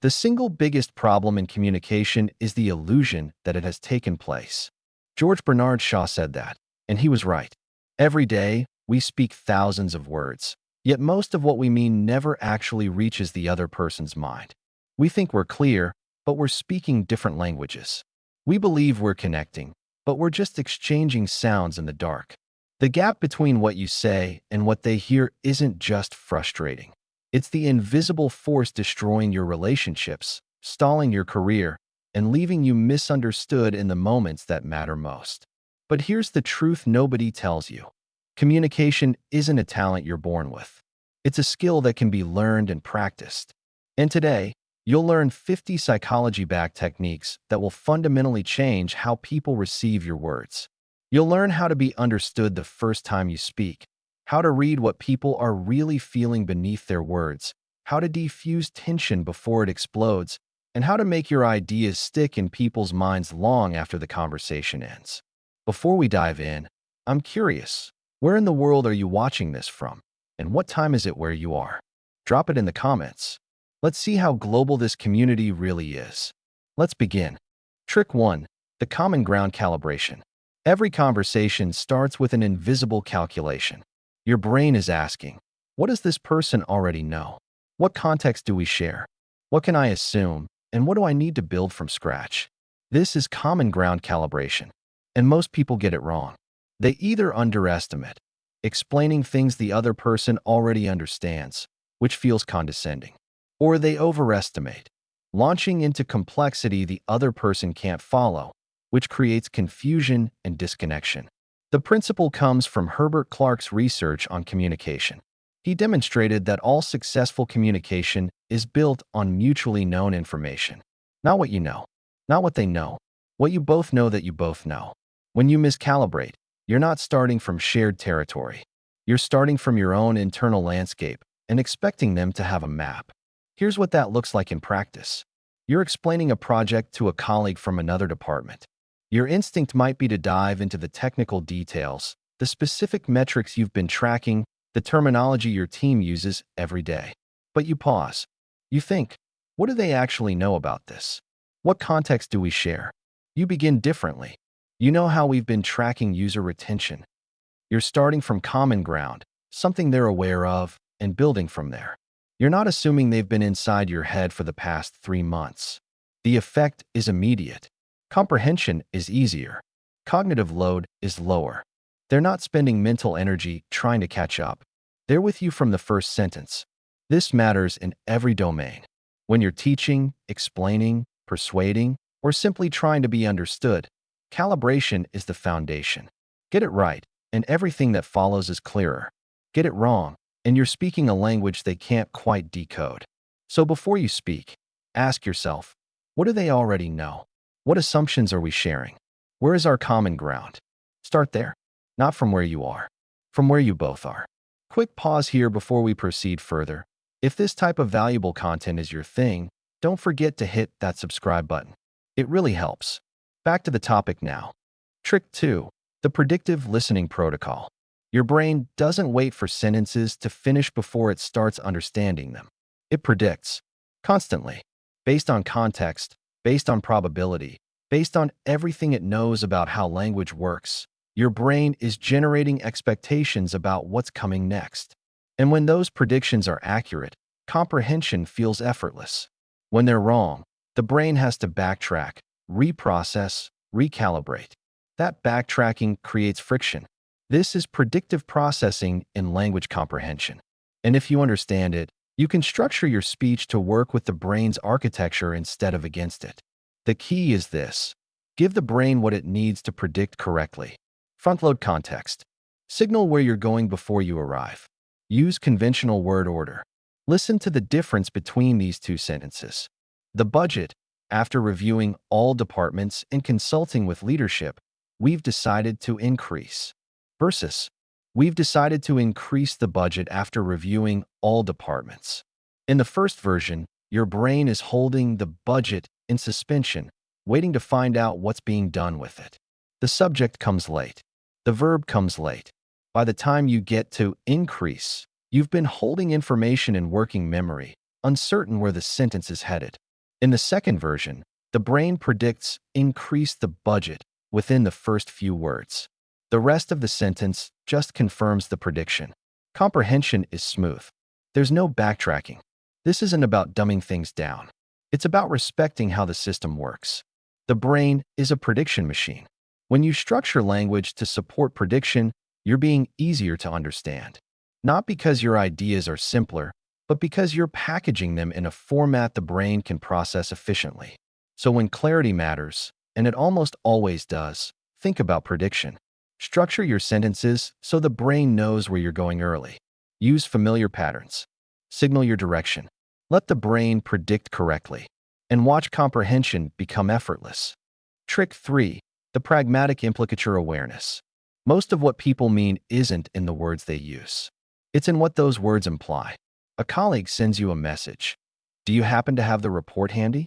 The single biggest problem in communication is the illusion that it has taken place. George Bernard Shaw said that, and he was right. Every day, we speak thousands of words, yet most of what we mean never actually reaches the other person's mind. We think we're clear, but we're speaking different languages. We believe we're connecting, but we're just exchanging sounds in the dark. The gap between what you say and what they hear isn't just frustrating. It's the invisible force destroying your relationships, stalling your career, and leaving you misunderstood in the moments that matter most. But here's the truth nobody tells you. Communication isn't a talent you're born with. It's a skill that can be learned and practiced. And today, you'll learn 50 psychology-backed techniques that will fundamentally change how people receive your words. You'll learn how to be understood the first time you speak, how to read what people are really feeling beneath their words, how to defuse tension before it explodes, and how to make your ideas stick in people's minds long after the conversation ends. Before we dive in, I'm curious, where in the world are you watching this from? And what time is it where you are? Drop it in the comments. Let's see how global this community really is. Let's begin. Trick 1. The Common Ground Calibration. Every conversation starts with an invisible calculation. Your brain is asking, what does this person already know? What context do we share? What can I assume? And what do I need to build from scratch? This is common ground calibration, and most people get it wrong. They either underestimate, explaining things the other person already understands, which feels condescending, or they overestimate, launching into complexity the other person can't follow, which creates confusion and disconnection. The principle comes from Herbert Clark's research on communication. He demonstrated that all successful communication is built on mutually known information. Not what you know, not what they know, what you both know that you both know. When you miscalibrate, you're not starting from shared territory. You're starting from your own internal landscape and expecting them to have a map. Here's what that looks like in practice. You're explaining a project to a colleague from another department. Your instinct might be to dive into the technical details, the specific metrics you've been tracking, the terminology your team uses every day. But you pause. You think, what do they actually know about this? What context do we share? You begin differently. You know how we've been tracking user retention. You're starting from common ground, something they're aware of, and building from there. You're not assuming they've been inside your head for the past 3 months. The effect is immediate. Comprehension is easier. Cognitive load is lower. They're not spending mental energy trying to catch up. They're with you from the first sentence. This matters in every domain. When you're teaching, explaining, persuading, or simply trying to be understood, calibration is the foundation. Get it right, and everything that follows is clearer. Get it wrong, and you're speaking a language they can't quite decode. So before you speak, ask yourself, what do they already know? What assumptions are we sharing? Where is our common ground? Start there, not from where you are, from where you both are. Quick pause here before we proceed further. If this type of valuable content is your thing, don't forget to hit that subscribe button. It really helps. Back to the topic now. Trick 2. The Predictive Listening Protocol. Your brain doesn't wait for sentences to finish before it starts understanding them. It predicts, constantly, based on context, based on probability, based on everything it knows about how language works. Your brain is generating expectations about what's coming next. And when those predictions are accurate, comprehension feels effortless. When they're wrong, the brain has to backtrack, reprocess, recalibrate. That backtracking creates friction. This is predictive processing in language comprehension. And if you understand it, you can structure your speech to work with the brain's architecture instead of against it. The key is this. Give the brain what it needs to predict correctly. Frontload context. Signal where you're going before you arrive. Use conventional word order. Listen to the difference between these two sentences. The budget. After reviewing all departments and consulting with leadership, we've decided to increase. Versus, we've decided to increase the budget after reviewing all departments. In the first version, your brain is holding the budget in suspension, waiting to find out what's being done with it. The subject comes late. The verb comes late. By the time you get to increase, you've been holding information in working memory, uncertain where the sentence is headed. In the second version, the brain predicts increase the budget within the first few words. The rest of the sentence just confirms the prediction. Comprehension is smooth. There's no backtracking. This isn't about dumbing things down. It's about respecting how the system works. The brain is a prediction machine. When you structure language to support prediction, you're being easier to understand. Not because your ideas are simpler, but because you're packaging them in a format the brain can process efficiently. So when clarity matters, and it almost always does, think about prediction. Structure your sentences so the brain knows where you're going early. Use familiar patterns. Signal your direction. Let the brain predict correctly. And watch comprehension become effortless. Trick 3. The pragmatic implicature awareness. Most of what people mean isn't in the words they use. It's in what those words imply. A colleague sends you a message. Do you happen to have the report handy?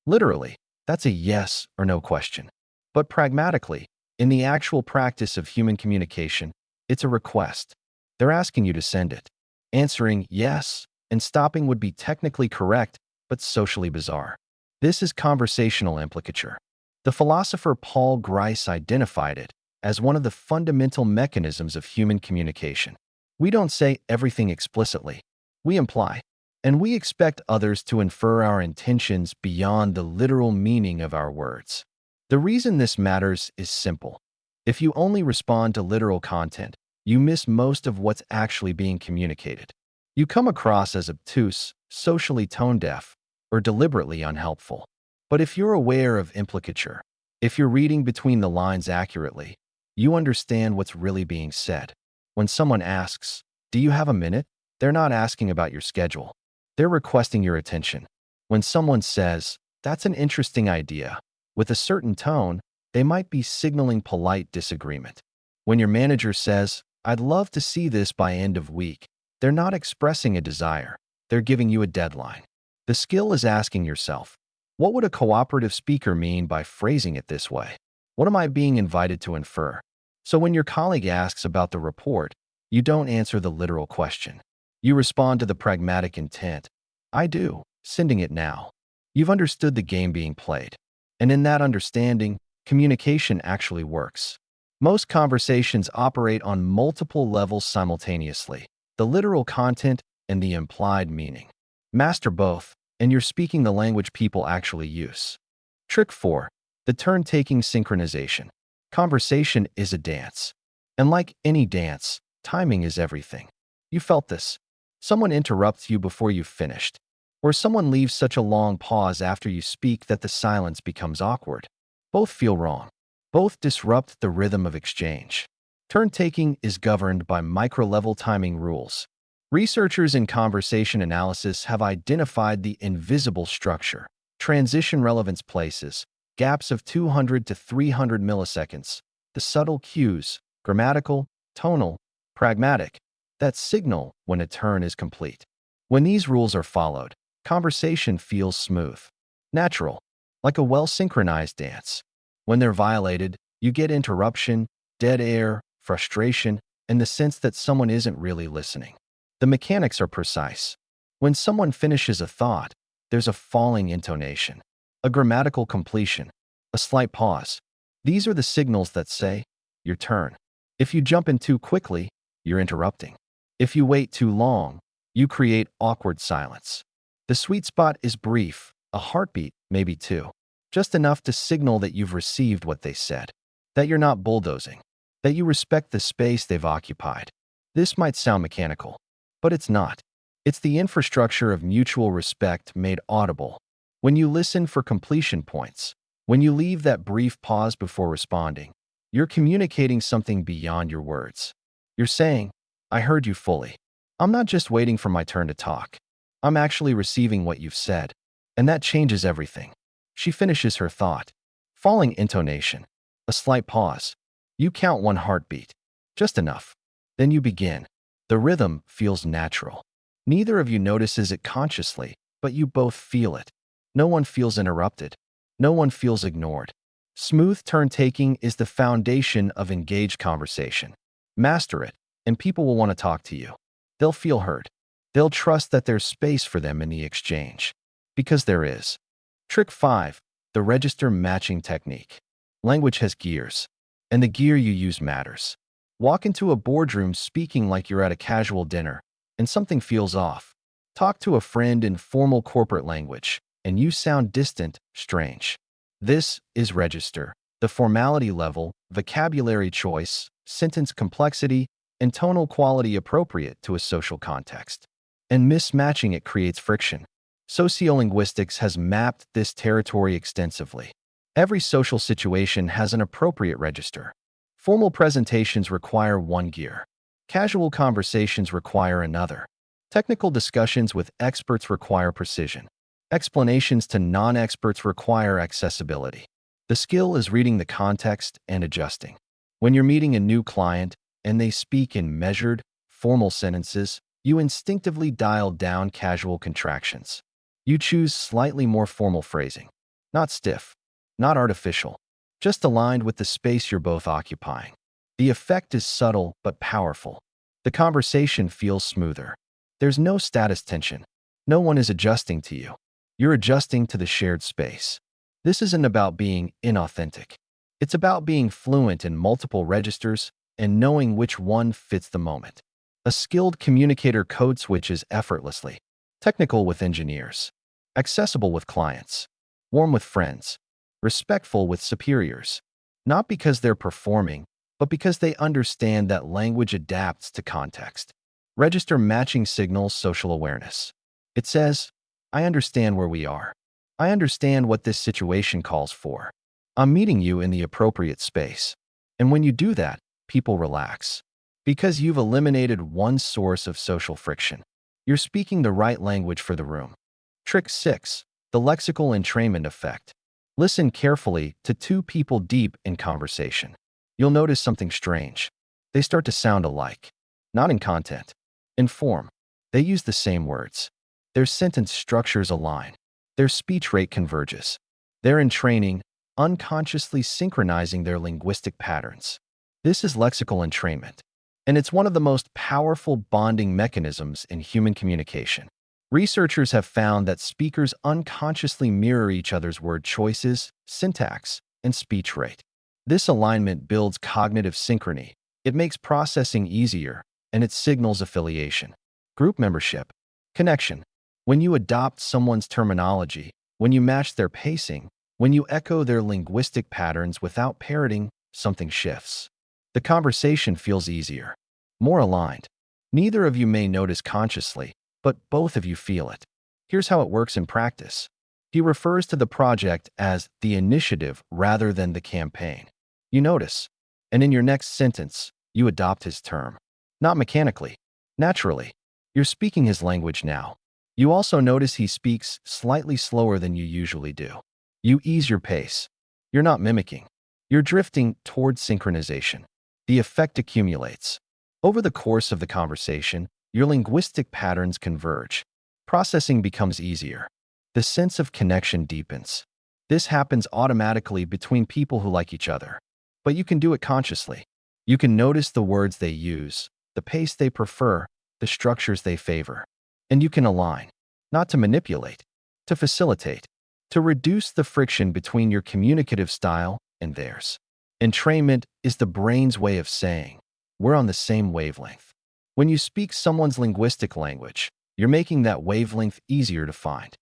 Literally, that's a yes or no question. But pragmatically, in the actual practice of human communication, it's a request. They're asking you to send it. Answering yes and stopping would be technically correct, but socially bizarre. This is conversational implicature. The philosopher Paul Grice identified it as one of the fundamental mechanisms of human communication. We don't say everything explicitly. We imply, and we expect others to infer our intentions beyond the literal meaning of our words. The reason this matters is simple. If you only respond to literal content, you miss most of what's actually being communicated. You come across as obtuse, socially tone-deaf, or deliberately unhelpful. But if you're aware of implicature, if you're reading between the lines accurately, you understand what's really being said. When someone asks, "Do you have a minute?" they're not asking about your schedule. They're requesting your attention. When someone says, "That's an interesting idea," with a certain tone, they might be signaling polite disagreement. When your manager says, "I'd love to see this by end of week," they're not expressing a desire. They're giving you a deadline. The skill is asking yourself, what would a cooperative speaker mean by phrasing it this way? What am I being invited to infer? So when your colleague asks about the report, you don't answer the literal question. You respond to the pragmatic intent. I do, sending it now. You've understood the game being played. And in that understanding, communication actually works. Most conversations operate on multiple levels simultaneously, the literal content and the implied meaning. Master both, and you're speaking the language people actually use. Trick 4. The turn-taking synchronization. Conversation is a dance. And like any dance, timing is everything. You felt this. Someone interrupts you before you've finished. Or someone leaves such a long pause after you speak that the silence becomes awkward. Both feel wrong. Both disrupt the rhythm of exchange. Turn-taking is governed by micro-level timing rules. Researchers in conversation analysis have identified the invisible structure, transition relevance places, gaps of 200 to 300 milliseconds, the subtle cues, grammatical, tonal, pragmatic, that signal when a turn is complete. When these rules are followed, conversation feels smooth, natural, like a well-synchronized dance. When they're violated, you get interruption, dead air, frustration, and the sense that someone isn't really listening. The mechanics are precise. When someone finishes a thought, there's a falling intonation, a grammatical completion, a slight pause. These are the signals that say, your turn. If you jump in too quickly, you're interrupting. If you wait too long, you create awkward silence. The sweet spot is brief, a heartbeat, maybe two. Just enough to signal that you've received what they said, that you're not bulldozing, that you respect the space they've occupied. This might sound mechanical, but it's not. It's the infrastructure of mutual respect made audible. When you listen for completion points, when you leave that brief pause before responding, you're communicating something beyond your words. You're saying, I heard you fully. I'm not just waiting for my turn to talk. I'm actually receiving what you've said. And that changes everything. She finishes her thought. Falling intonation. A slight pause. You count one heartbeat. Just enough. Then you begin. The rhythm feels natural. Neither of you notices it consciously, but you both feel it. No one feels interrupted. No one feels ignored. Smooth turn-taking is the foundation of engaged conversation. Master it, and people will want to talk to you. They'll feel heard. They'll trust that there's space for them in the exchange. Because there is. Trick 5. The register matching technique. Language has gears, and the gear you use matters. Walk into a boardroom speaking like you're at a casual dinner, and something feels off. Talk to a friend in formal corporate language, and you sound distant, strange. This is register, the formality level, vocabulary choice, sentence complexity, and tonal quality appropriate to a social context. And mismatching it creates friction. Sociolinguistics has mapped this territory extensively. Every social situation has an appropriate register. Formal presentations require one gear. Casual conversations require another. Technical discussions with experts require precision. Explanations to non-experts require accessibility. The skill is reading the context and adjusting. When you're meeting a new client and they speak in measured, formal sentences, you instinctively dial down casual contractions. You choose slightly more formal phrasing. Not stiff, not artificial, just aligned with the space you're both occupying. The effect is subtle but powerful. The conversation feels smoother. There's no status tension. No one is adjusting to you. You're adjusting to the shared space. This isn't about being inauthentic. It's about being fluent in multiple registers and knowing which one fits the moment. A skilled communicator code switches effortlessly. Technical with engineers. Accessible with clients. Warm with friends. Respectful with superiors. Not because they're performing, but because they understand that language adapts to context. Register matching signals social awareness. It says, I understand where we are. I understand what this situation calls for. I'm meeting you in the appropriate space. And when you do that, people relax. Because you've eliminated one source of social friction. You're speaking the right language for the room. Trick 6. The lexical entrainment effect. Listen carefully to two people deep in conversation. You'll notice something strange. They start to sound alike. Not in content. In form. They use the same words. Their sentence structures align. Their speech rate converges. They're in training, unconsciously synchronizing their linguistic patterns. This is lexical entrainment. And it's one of the most powerful bonding mechanisms in human communication. Researchers have found that speakers unconsciously mirror each other's word choices, syntax, and speech rate. This alignment builds cognitive synchrony. It makes processing easier, and it signals affiliation. Group membership. Connection. When you adopt someone's terminology, when you match their pacing, when you echo their linguistic patterns without parroting, something shifts. The conversation feels easier, more aligned. Neither of you may notice consciously, but both of you feel it. Here's how it works in practice. He refers to the project as the initiative rather than the campaign. You notice, and in your next sentence, you adopt his term. Not mechanically, naturally. You're speaking his language now. You also notice he speaks slightly slower than you usually do. You ease your pace. You're not mimicking. You're drifting toward synchronization. The effect accumulates. Over the course of the conversation, your linguistic patterns converge. Processing becomes easier. The sense of connection deepens. This happens automatically between people who like each other. But you can do it consciously. You can notice the words they use, the pace they prefer, the structures they favor. And you can align, not to manipulate, to facilitate, to reduce the friction between your communicative style and theirs. Entrainment is the brain's way of saying, we're on the same wavelength. When you speak someone's linguistic language, you're making that wavelength easier to find.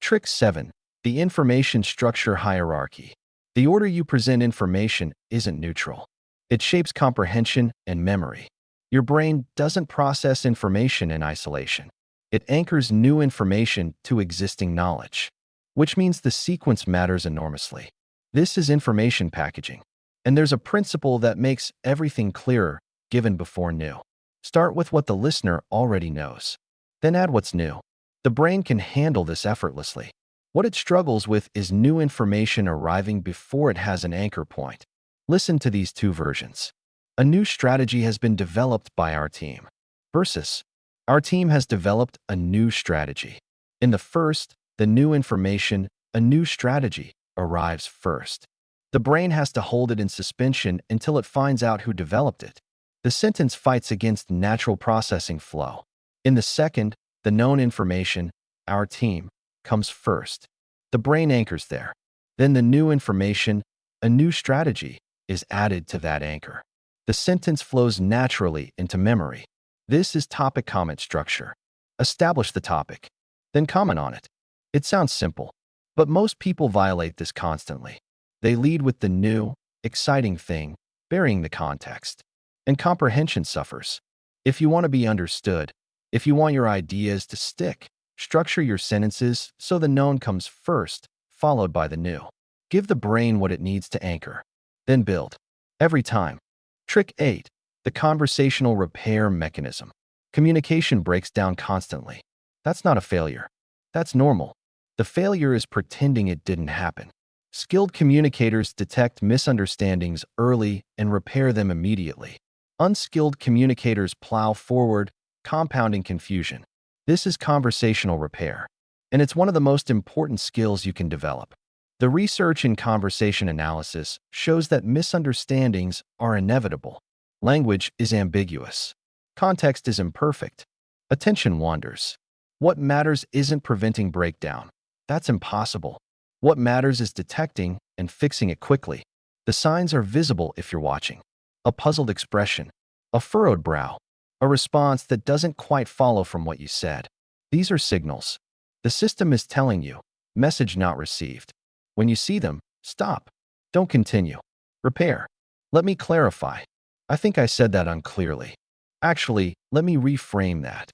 Trick 7. The information structure hierarchy. The order you present information isn't neutral. It shapes comprehension and memory. Your brain doesn't process information in isolation. It anchors new information to existing knowledge, which means the sequence matters enormously. This is information packaging. And there's a principle that makes everything clearer, given before new. Start with what the listener already knows. Then add what's new. The brain can handle this effortlessly. What it struggles with is new information arriving before it has an anchor point. Listen to these two versions. A new strategy has been developed by our team. Versus, our team has developed a new strategy. In the first, the new information, a new strategy, arrives first. The brain has to hold it in suspension until it finds out who developed it. The sentence fights against natural processing flow. In the second, the known information, our team, comes first. The brain anchors there. Then the new information, a new strategy, is added to that anchor. The sentence flows naturally into memory. This is topic comment structure. Establish the topic, then comment on it. It sounds simple, but most people violate this constantly. They lead with the new, exciting thing, burying the context. And comprehension suffers. If you want to be understood, if you want your ideas to stick, structure your sentences so the known comes first, followed by the new. Give the brain what it needs to anchor, then build. Every time. Trick 8. The conversational repair mechanism. Communication breaks down constantly. That's not a failure. That's normal. The failure is pretending it didn't happen. Skilled communicators detect misunderstandings early and repair them immediately. Unskilled communicators plow forward, compounding confusion. This is conversational repair, and it's one of the most important skills you can develop. The research in conversation analysis shows that misunderstandings are inevitable. Language is ambiguous. Context is imperfect. Attention wanders. What matters isn't preventing breakdown. That's impossible. What matters is detecting and fixing it quickly. The signs are visible if you're watching. A puzzled expression, a furrowed brow, a response that doesn't quite follow from what you said. These are signals. The system is telling you, message not received. When you see them, stop. Don't continue. Repair. Let me clarify. I think I said that unclearly. Actually, let me reframe that.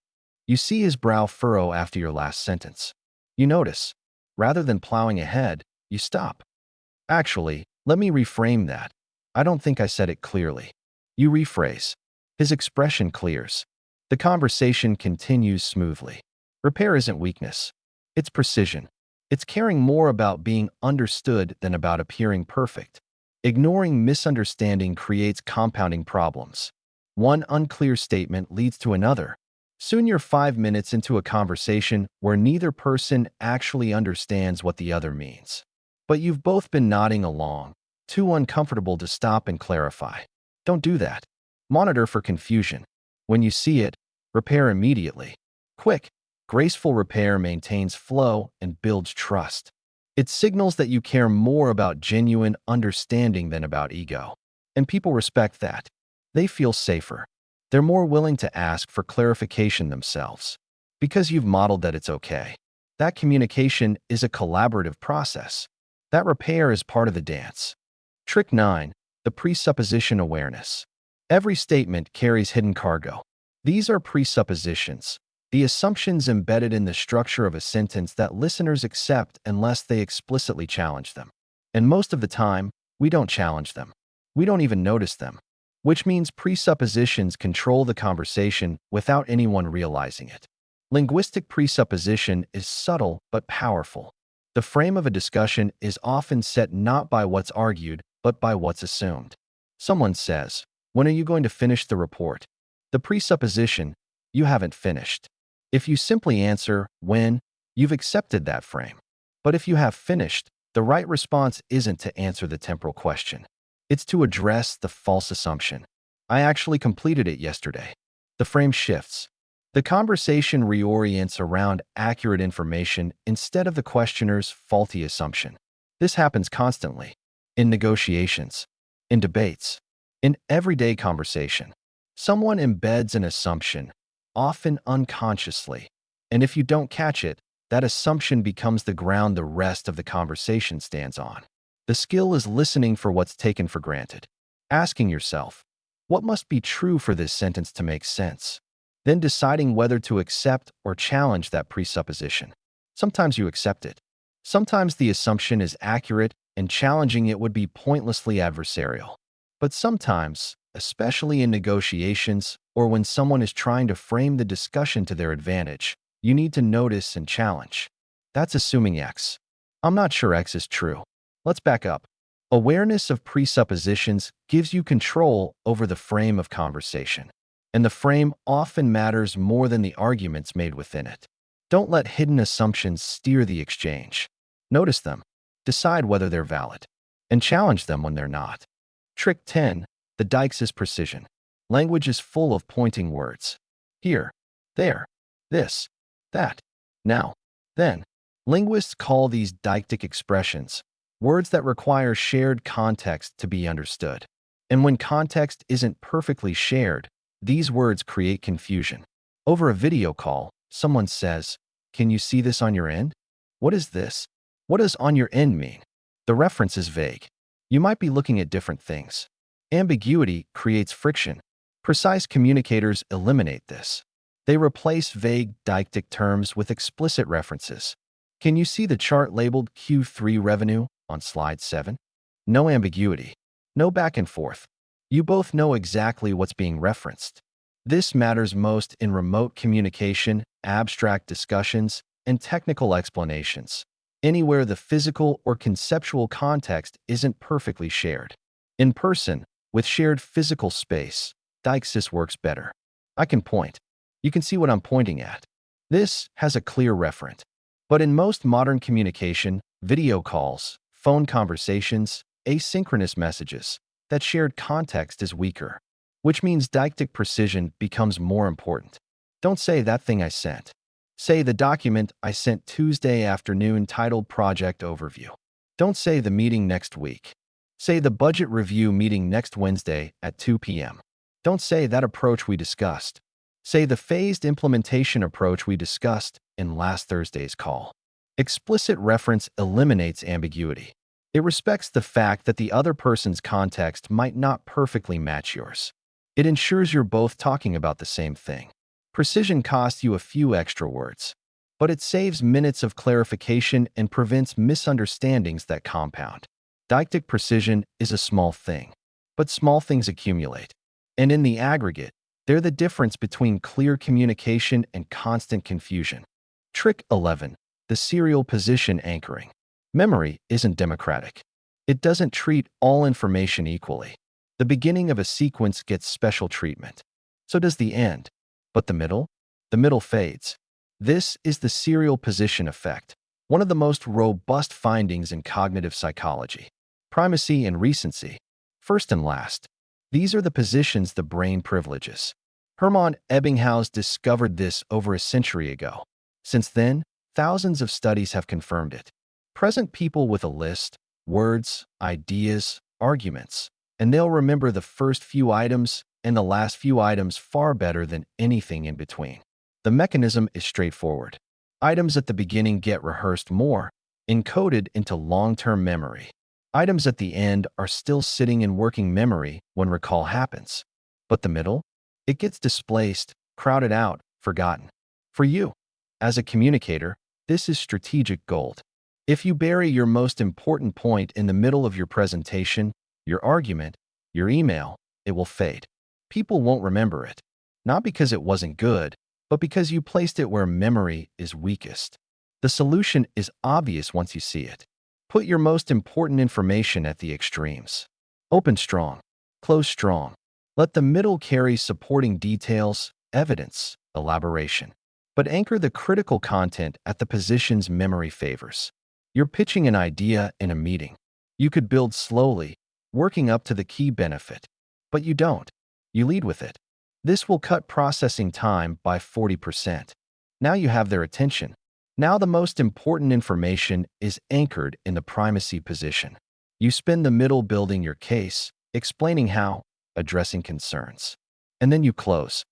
You see his brow furrow after your last sentence. You notice. Rather than plowing ahead, you stop. Actually, let me reframe that. I don't think I said it clearly. You rephrase. His expression clears. The conversation continues smoothly. Repair isn't weakness. It's precision. It's caring more about being understood than about appearing perfect. Ignoring misunderstanding creates compounding problems. One unclear statement leads to another. Soon you're 5 minutes into a conversation where neither person actually understands what the other means. But you've both been nodding along, too uncomfortable to stop and clarify. Don't do that. Monitor for confusion. When you see it, repair immediately. Quick, graceful repair maintains flow and builds trust. It signals that you care more about genuine understanding than about ego. And people respect that. They feel safer. They're more willing to ask for clarification themselves. Because you've modeled that it's okay. That communication is a collaborative process. That repair is part of the dance. Trick 9. The presupposition awareness. Every statement carries hidden cargo. These are presuppositions, the assumptions embedded in the structure of a sentence that listeners accept unless they explicitly challenge them. And most of the time, we don't challenge them. We don't even notice them. Which means presuppositions control the conversation without anyone realizing it. Linguistic presupposition is subtle but powerful. The frame of a discussion is often set not by what's argued, but by what's assumed. Someone says, "When are you going to finish the report?" The presupposition, you haven't finished. If you simply answer, "When," you've accepted that frame. But if you have finished, the right response isn't to answer the temporal question. It's to address the false assumption. "I actually completed it yesterday." The frame shifts. The conversation reorients around accurate information instead of the questioner's faulty assumption. This happens constantly. In negotiations, in debates, in everyday conversation. Someone embeds an assumption, often unconsciously. And if you don't catch it, that assumption becomes the ground the rest of the conversation stands on. The skill is listening for what's taken for granted. Asking yourself, what must be true for this sentence to make sense? Then deciding whether to accept or challenge that presupposition. Sometimes you accept it. Sometimes the assumption is accurate and challenging it would be pointlessly adversarial. But sometimes, especially in negotiations or when someone is trying to frame the discussion to their advantage, you need to notice and challenge. That's assuming X. I'm not sure X is true. Let's back up. Awareness of presuppositions gives you control over the frame of conversation. And the frame often matters more than the arguments made within it. Don't let hidden assumptions steer the exchange. Notice them, decide whether they're valid, and challenge them when they're not. Trick 10. The Deixis precision. Language is full of pointing words. Here, there, this, that, now, then. Linguists call these deictic expressions, words that require shared context to be understood. And when context isn't perfectly shared, these words create confusion. Over a video call, someone says, "Can you see this on your end?" What is this? What does "on your end" mean? The reference is vague. You might be looking at different things. Ambiguity creates friction. Precise communicators eliminate this. They replace vague deictic terms with explicit references. Can you see the chart labeled Q3 revenue on slide 7? No ambiguity. No back and forth. You both know exactly what's being referenced. This matters most in remote communication, abstract discussions, and technical explanations, anywhere the physical or conceptual context isn't perfectly shared. In person, with shared physical space, deixis works better. I can point. You can see what I'm pointing at. This has a clear referent. But in most modern communication, video calls, phone conversations, asynchronous messages, that shared context is weaker, which means deictic precision becomes more important. Don't say "that thing I sent." Say "the document I sent Tuesday afternoon titled Project Overview." Don't say "the meeting next week." Say "the budget review meeting next Wednesday at 2 p.m." Don't say "that approach we discussed." Say "the phased implementation approach we discussed in last Thursday's call." Explicit reference eliminates ambiguity. It respects the fact that the other person's context might not perfectly match yours. It ensures you're both talking about the same thing. Precision costs you a few extra words, but it saves minutes of clarification and prevents misunderstandings that compound. Deictic precision is a small thing, but small things accumulate. And in the aggregate, they're the difference between clear communication and constant confusion. Trick 11. The serial position anchoring. Memory isn't democratic. It doesn't treat all information equally. The beginning of a sequence gets special treatment. So does the end. But the middle? The middle fades. This is the serial position effect, one of the most robust findings in cognitive psychology. Primacy and recency. First and last. These are the positions the brain privileges. Hermann Ebbinghaus discovered this over a century ago. Since then, thousands of studies have confirmed it. Present people with a list, words, ideas, arguments, and they'll remember the first few items and the last few items far better than anything in between. The mechanism is straightforward. Items at the beginning get rehearsed more, encoded into long-term memory. Items at the end are still sitting in working memory when recall happens. But the middle? It gets displaced, crowded out, forgotten. For you, as a communicator, this is strategic gold. If you bury your most important point in the middle of your presentation, your argument, your email, it will fade. People won't remember it, not because it wasn't good, but because you placed it where memory is weakest. The solution is obvious once you see it. Put your most important information at the extremes. Open strong, close strong. Let the middle carry supporting details, evidence, elaboration. But anchor the critical content at the positions memory favors. You're pitching an idea in a meeting. You could build slowly, working up to the key benefit. But you don't. You lead with it. This will cut processing time by 40%. Now you have their attention. Now the most important information is anchored in the primacy position. You spend the middle building your case, explaining how, addressing concerns. And then you close.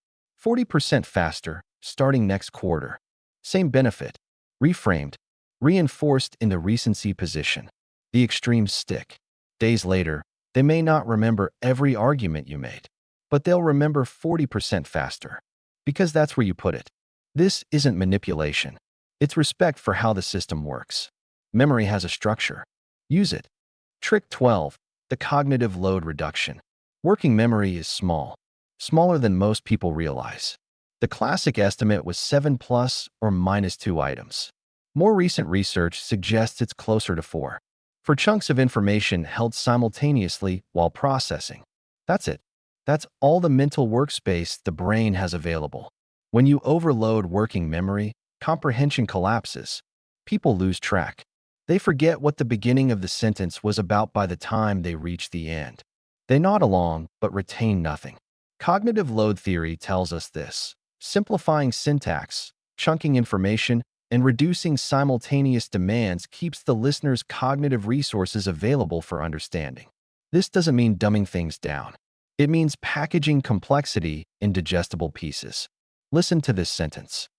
40% faster, starting next quarter. Same benefit, reframed, reinforced in the recency position. The extremes stick. Days later, they may not remember every argument you made, but they'll remember 40% faster, because that's where you put it. This isn't manipulation. It's respect for how the system works. Memory has a structure. Use it. Trick 12. The cognitive load reduction. Working memory is small, smaller than most people realize. The classic estimate was 7 plus or minus 2 items. More recent research suggests it's closer to 4. For chunks of information held simultaneously while processing. That's it. That's all the mental workspace the brain has available. When you overload working memory, comprehension collapses. People lose track. They forget what the beginning of the sentence was about by the time they reach the end. They nod along, but retain nothing. Cognitive load theory tells us this. Simplifying syntax, chunking information, and reducing simultaneous demands keeps the listener's cognitive resources available for understanding. This doesn't mean dumbing things down. It means packaging complexity in digestible pieces. Listen to this sentence.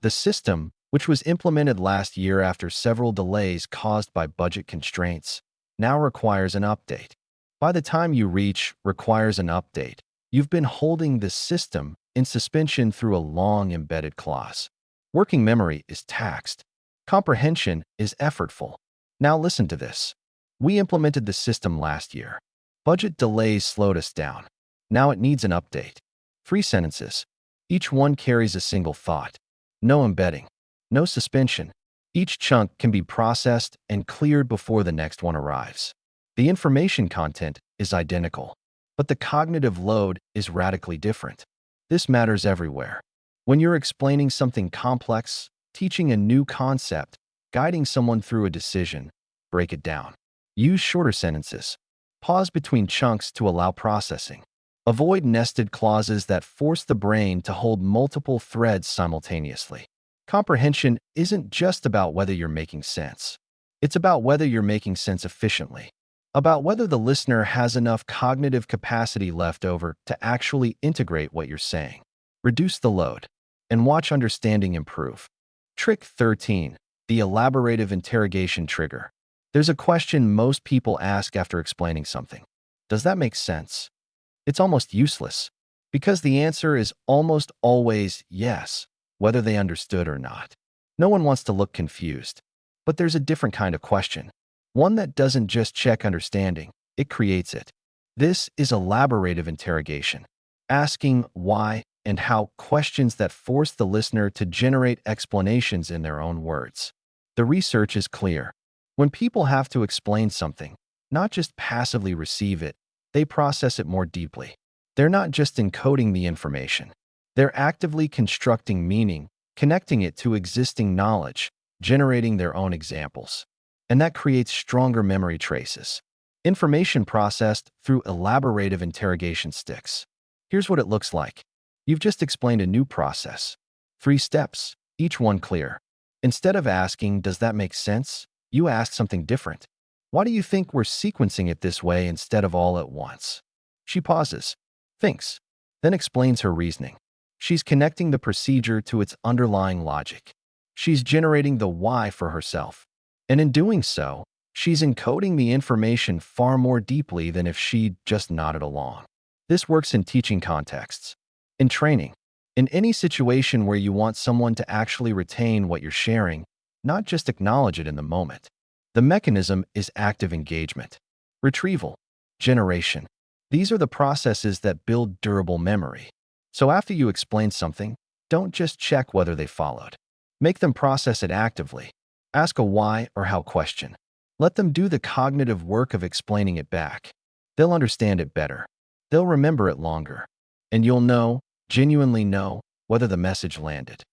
The system, which was implemented last year after several delays caused by budget constraints, now requires an update. By the time you reach requires an update, you've been holding the system in suspension through a long embedded clause. Working memory is taxed. Comprehension is effortful. Now listen to this. We implemented the system last year. Budget delays slowed us down. Now it needs an update. 3 sentences. Each one carries a single thought. No embedding. No suspension. Each chunk can be processed and cleared before the next one arrives. The information content is identical, but the cognitive load is radically different. This matters everywhere. When you're explaining something complex, teaching a new concept, guiding someone through a decision, break it down. Use shorter sentences. Pause between chunks to allow processing. Avoid nested clauses that force the brain to hold multiple threads simultaneously. Comprehension isn't just about whether you're making sense. It's about whether you're making sense efficiently. About whether the listener has enough cognitive capacity left over to actually integrate what you're saying. Reduce the load and watch understanding improve. Trick 13. The elaborative interrogation trigger. There's a question most people ask after explaining something. Does that make sense? It's almost useless, because the answer is almost always yes, whether they understood or not. No one wants to look confused. But there's a different kind of question. One that doesn't just check understanding, it creates it. This is elaborative interrogation, asking why and how questions that force the listener to generate explanations in their own words. The research is clear. When people have to explain something, not just passively receive it, they process it more deeply. They're not just encoding the information. They're actively constructing meaning, connecting it to existing knowledge, generating their own examples. And that creates stronger memory traces. Information processed through elaborative interrogation sticks. Here's what it looks like. You've just explained a new process. 3 steps, each one clear. Instead of asking, does that make sense? You asked something different. Why do you think we're sequencing it this way instead of all at once? She pauses, thinks, then explains her reasoning. She's connecting the procedure to its underlying logic. She's generating the why for herself. And in doing so, she's encoding the information far more deeply than if she'd just nodded along. This works in teaching contexts, in training, in any situation where you want someone to actually retain what you're sharing, not just acknowledge it in the moment. The mechanism is active engagement, retrieval, generation. These are the processes that build durable memory. So after you explain something, don't just check whether they followed. Make them process it actively. Ask a why or how question. Let them do the cognitive work of explaining it back. They'll understand it better. They'll remember it longer. And you'll know, genuinely know, whether the message landed.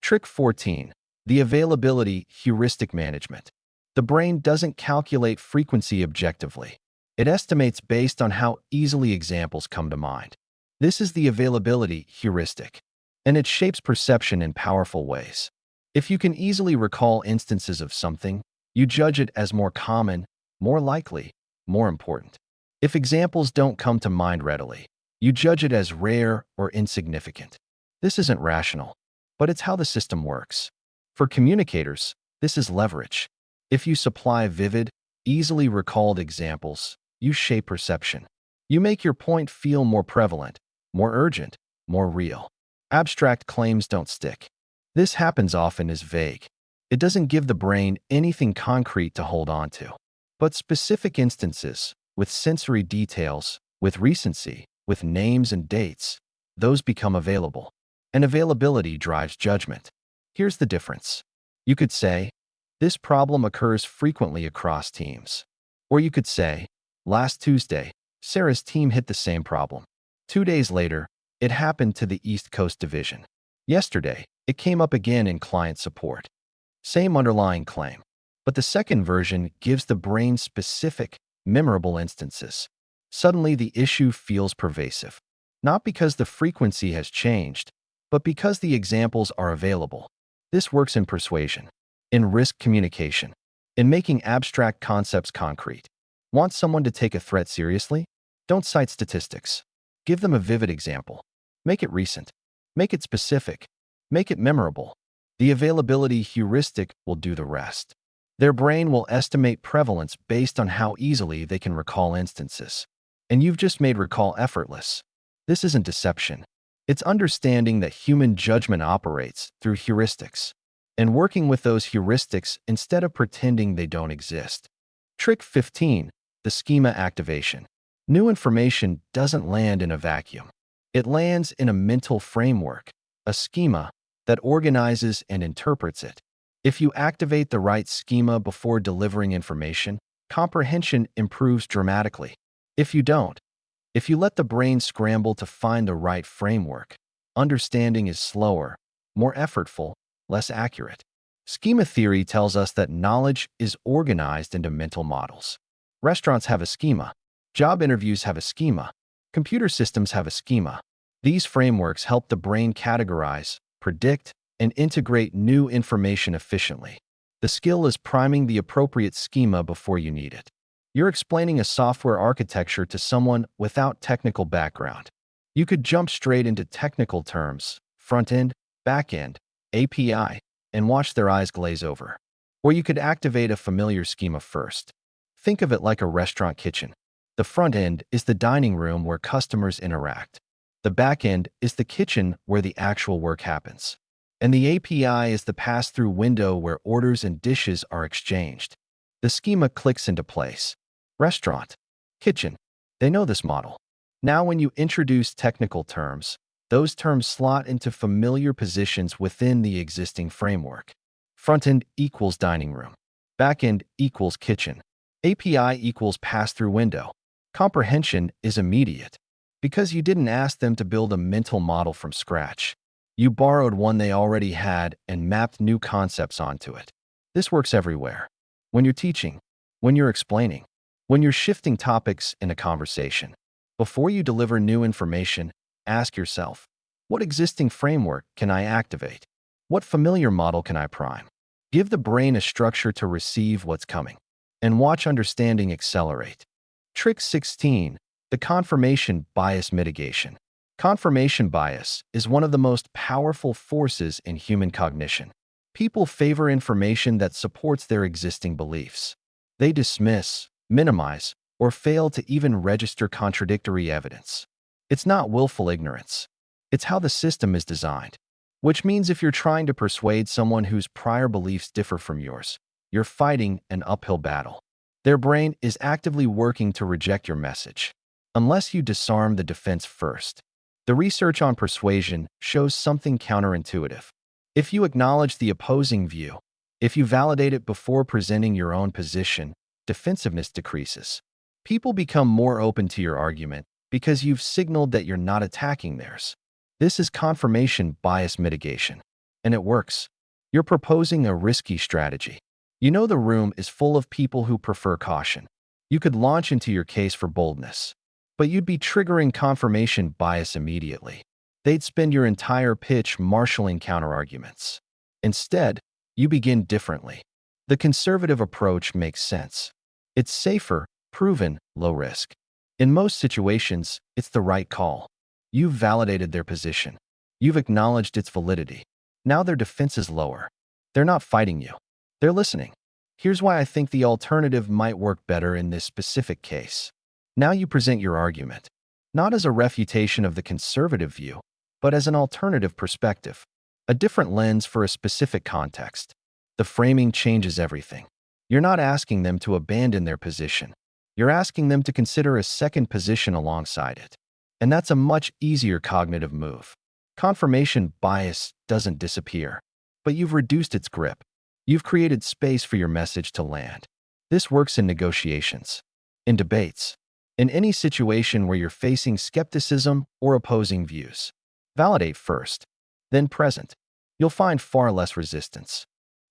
Trick 14. The availability heuristic management. The brain doesn't calculate frequency objectively. It estimates based on how easily examples come to mind. This is the availability heuristic, and it shapes perception in powerful ways. If you can easily recall instances of something, you judge it as more common, more likely, more important. If examples don't come to mind readily, you judge it as rare or insignificant. This isn't rational, but it's how the system works. For communicators, this is leverage. If you supply vivid, easily recalled examples, you shape perception. You make your point feel more prevalent, more urgent, more real. Abstract claims don't stick. This happens often as vague. It doesn't give the brain anything concrete to hold on to. But specific instances, with sensory details, with recency, with names and dates, those become available. And availability drives judgment. Here's the difference. You could say, this problem occurs frequently across teams. Or you could say, last Tuesday, Sarah's team hit the same problem. 2 days later, it happened to the East Coast Division. Yesterday, it came up again in client support. Same underlying claim. But the second version gives the brain specific, memorable instances. Suddenly, the issue feels pervasive. Not because the frequency has changed, but because the examples are available. This works in persuasion, in risk communication, in making abstract concepts concrete. Want someone to take a threat seriously? Don't cite statistics. Give them a vivid example. Make it recent. Make it specific. Make it memorable. The availability heuristic will do the rest. Their brain will estimate prevalence based on how easily they can recall instances. And you've just made recall effortless. This isn't deception. It's understanding that human judgment operates through heuristics and working with those heuristics instead of pretending they don't exist. Trick 15. The schema activation. New information doesn't land in a vacuum. It lands in a mental framework, a schema that organizes and interprets it. If you activate the right schema before delivering information, comprehension improves dramatically. If you don't, if you let the brain scramble to find the right framework, understanding is slower, more effortful, less accurate. Schema theory tells us that knowledge is organized into mental models. Restaurants have a schema. Job interviews have a schema. Computer systems have a schema. These frameworks help the brain categorize, predict, and integrate new information efficiently. The skill is priming the appropriate schema before you need it. You're explaining a software architecture to someone without technical background. You could jump straight into technical terms, front-end, back-end, API, and watch their eyes glaze over. Or you could activate a familiar schema first. Think of it like a restaurant kitchen. The front end is the dining room where customers interact. The back end is the kitchen where the actual work happens. And the API is the pass-through window where orders and dishes are exchanged. The schema clicks into place. Restaurant, kitchen, they know this model. Now when you introduce technical terms, those terms slot into familiar positions within the existing framework. Front-end equals dining room. Back-end equals kitchen. API equals pass-through window. Comprehension is immediate. Because you didn't ask them to build a mental model from scratch. You borrowed one they already had and mapped new concepts onto it. This works everywhere. When you're teaching, when you're explaining, when you're shifting topics in a conversation. Before you deliver new information, ask yourself, what existing framework can I activate? What familiar model can I prime? Give the brain a structure to receive what's coming. And watch understanding accelerate. Trick 16. The confirmation bias mitigation. Confirmation bias is one of the most powerful forces in human cognition. People favor information that supports their existing beliefs. They dismiss, minimize, or fail to even register contradictory evidence. It's not willful ignorance. It's how the system is designed. Which means if you're trying to persuade someone whose prior beliefs differ from yours, you're fighting an uphill battle. Their brain is actively working to reject your message. Unless you disarm the defense first. The research on persuasion shows something counterintuitive. If you acknowledge the opposing view, if you validate it before presenting your own position, defensiveness decreases. People become more open to your argument because you've signaled that you're not attacking theirs. This is confirmation bias mitigation. And it works. You're proposing a risky strategy. You know the room is full of people who prefer caution. You could launch into your case for boldness. But you'd be triggering confirmation bias immediately. They'd spend your entire pitch marshaling counterarguments. Instead, you begin differently. The conservative approach makes sense. It's safer, proven, low risk. In most situations, it's the right call. You've validated their position. You've acknowledged its validity. Now their defense is lower. They're not fighting you. They're listening. Here's why I think the alternative might work better in this specific case. Now you present your argument, not as a refutation of the conservative view, but as an alternative perspective, a different lens for a specific context. The framing changes everything. You're not asking them to abandon their position. You're asking them to consider a second position alongside it. And that's a much easier cognitive move. Confirmation bias doesn't disappear, but you've reduced its grip. You've created space for your message to land. This works in negotiations, in debates, in any situation where you're facing skepticism or opposing views. Validate first, then present. You'll find far less resistance.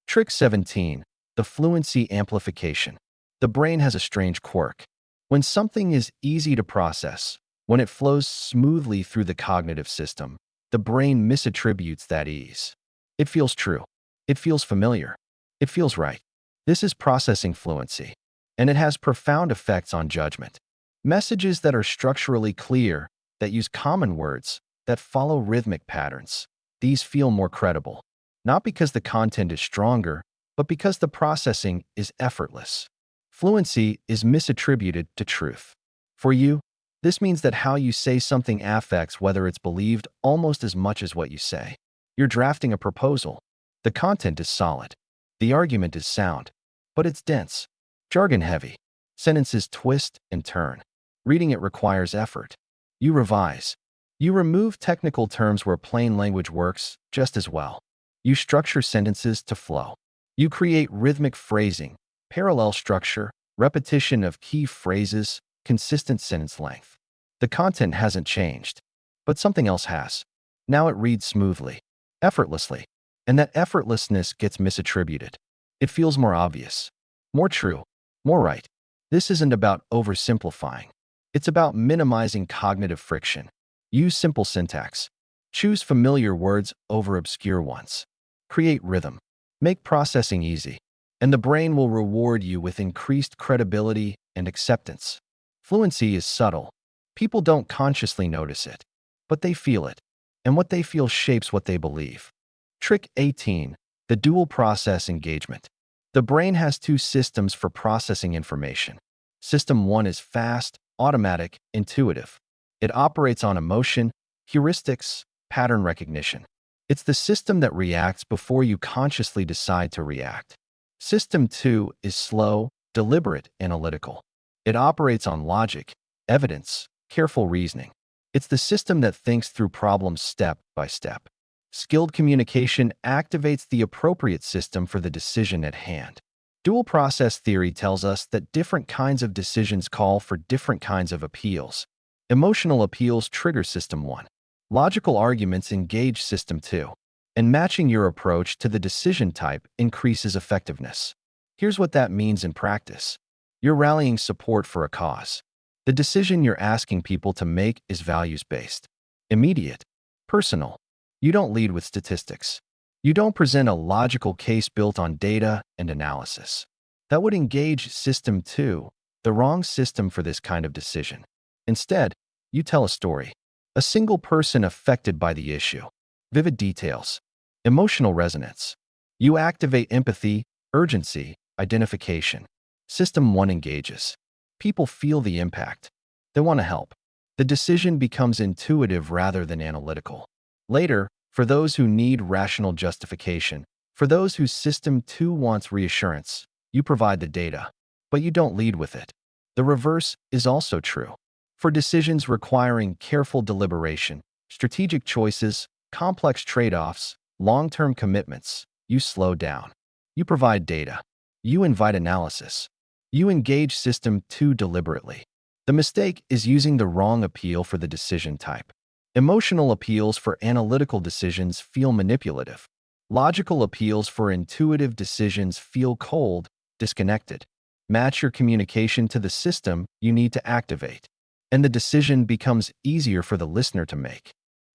Trick 17. The fluency amplification. The brain has a strange quirk. When something is easy to process, when it flows smoothly through the cognitive system, the brain misattributes that ease. It feels true. It feels familiar. It feels right. This is processing fluency, and it has profound effects on judgment. Messages that are structurally clear, that use common words, that follow rhythmic patterns, these feel more credible. Not because the content is stronger, but because the processing is effortless. Fluency is misattributed to truth. For you, this means that how you say something affects whether it's believed almost as much as what you say. You're drafting a proposal. The content is solid. The argument is sound, but it's dense, jargon-heavy. Sentences twist and turn. Reading it requires effort. You revise. You remove technical terms where plain language works just as well. You structure sentences to flow. You create rhythmic phrasing, parallel structure, repetition of key phrases, consistent sentence length. The content hasn't changed, but something else has. Now it reads smoothly, effortlessly, and that effortlessness gets misattributed. It feels more obvious, more true, more right. This isn't about oversimplifying. It's about minimizing cognitive friction. Use simple syntax. Choose familiar words over obscure ones. Create rhythm. Make processing easy, and the brain will reward you with increased credibility and acceptance. Fluency is subtle. People don't consciously notice it, but they feel it, and what they feel shapes what they believe. Trick 18. The dual process engagement. The brain has two systems for processing information. System 1 is fast, automatic, intuitive. It operates on emotion, heuristics, pattern recognition. It's the system that reacts before you consciously decide to react. System 2 is slow, deliberate, analytical. It operates on logic, evidence, careful reasoning. It's the system that thinks through problems step by step. Skilled communication activates the appropriate system for the decision at hand. Dual process theory tells us that different kinds of decisions call for different kinds of appeals. Emotional appeals trigger System 1. Logical arguments engage System 2. And matching your approach to the decision type increases effectiveness. Here's what that means in practice. You're rallying support for a cause. The decision you're asking people to make is values-based, immediate, personal. You don't lead with statistics. You don't present a logical case built on data and analysis. That would engage System 2, the wrong system for this kind of decision. Instead, you tell a story. A single person affected by the issue. Vivid details. Emotional resonance. You activate empathy, urgency, identification. System 1 engages. People feel the impact. They want to help. The decision becomes intuitive rather than analytical. Later, for those who need rational justification, for those whose System 2 wants reassurance, you provide the data, but you don't lead with it. The reverse is also true. For decisions requiring careful deliberation, strategic choices, complex trade-offs, long-term commitments, you slow down. You provide data. You invite analysis. You engage System 2 deliberately. The mistake is using the wrong appeal for the decision type. Emotional appeals for analytical decisions feel manipulative. Logical appeals for intuitive decisions feel cold, disconnected. Match your communication to the system you need to activate, and the decision becomes easier for the listener to make.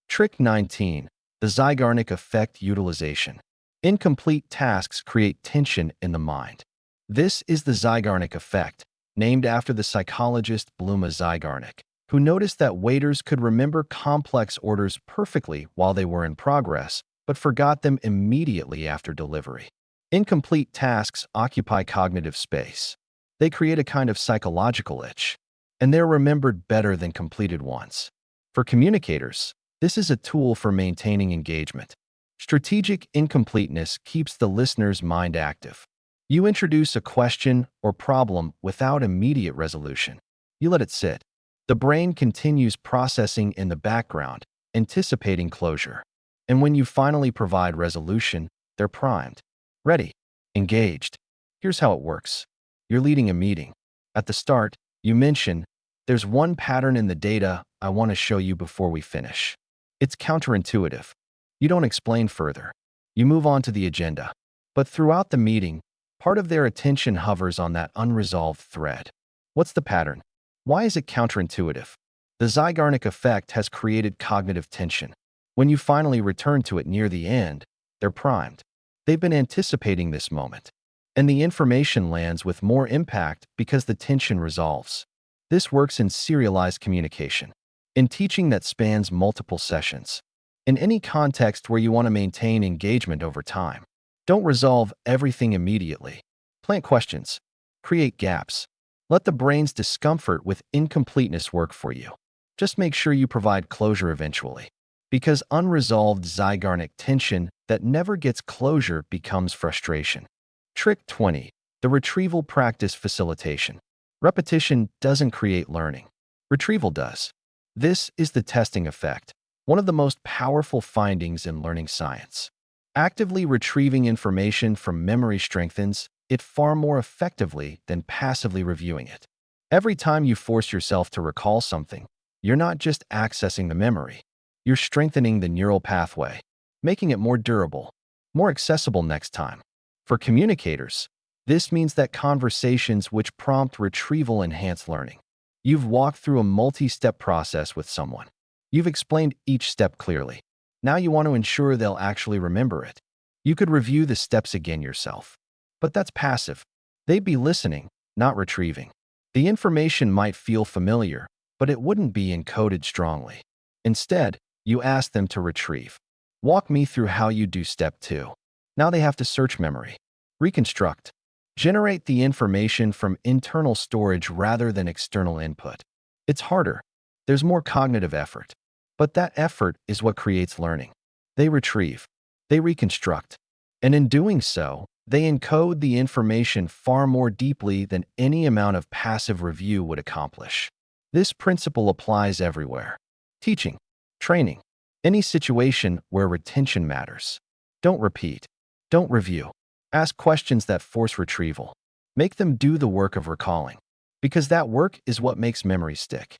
Trick 19. The Zeigarnik effect utilization. Incomplete tasks create tension in the mind. This is the Zeigarnik effect, named after the psychologist Bluma Zeigarnik, who noticed that waiters could remember complex orders perfectly while they were in progress, but forgot them immediately after delivery. Incomplete tasks occupy cognitive space. They create a kind of psychological itch, and they're remembered better than completed ones. For communicators, this is a tool for maintaining engagement. Strategic incompleteness keeps the listener's mind active. You introduce a question or problem without immediate resolution. You let it sit. The brain continues processing in the background, anticipating closure. And when you finally provide resolution, they're primed, ready, engaged. Here's how it works. You're leading a meeting. At the start, you mention, there's one pattern in the data I want to show you before we finish. It's counterintuitive. You don't explain further. You move on to the agenda. But throughout the meeting, part of their attention hovers on that unresolved thread. What's the pattern? Why is it counterintuitive? The Zeigarnik effect has created cognitive tension. When you finally return to it near the end, they're primed. They've been anticipating this moment. And the information lands with more impact because the tension resolves. This works in serialized communication, in teaching that spans multiple sessions, in any context where you want to maintain engagement over time. Don't resolve everything immediately. Plant questions. Create gaps. Let the brain's discomfort with incompleteness work for you. Just make sure you provide closure eventually, because unresolved Zeigarnik tension that never gets closure becomes frustration. Trick 20. The retrieval practice facilitation. Repetition doesn't create learning. Retrieval does. This is the testing effect, one of the most powerful findings in learning science. Actively retrieving information from memory strengthens it far more effectively than passively reviewing it. Every time you force yourself to recall something, you're not just accessing the memory, you're strengthening the neural pathway, making it more durable, more accessible next time. For communicators, this means that conversations which prompt retrieval enhance learning. You've walked through a multi-step process with someone. You've explained each step clearly. Now you want to ensure they'll actually remember it. You could review the steps again yourself. But that's passive. They'd be listening, not retrieving. The information might feel familiar, but it wouldn't be encoded strongly. Instead, you ask them to retrieve. Walk me through how you do step 2. Now they have to search memory, reconstruct, generate the information from internal storage rather than external input. It's harder. There's more cognitive effort. But that effort is what creates learning. They retrieve, they reconstruct, and in doing so, they encode the information far more deeply than any amount of passive review would accomplish. This principle applies everywhere. Teaching, training, any situation where retention matters. Don't repeat. Don't review. Ask questions that force retrieval. Make them do the work of recalling, because that work is what makes memory stick.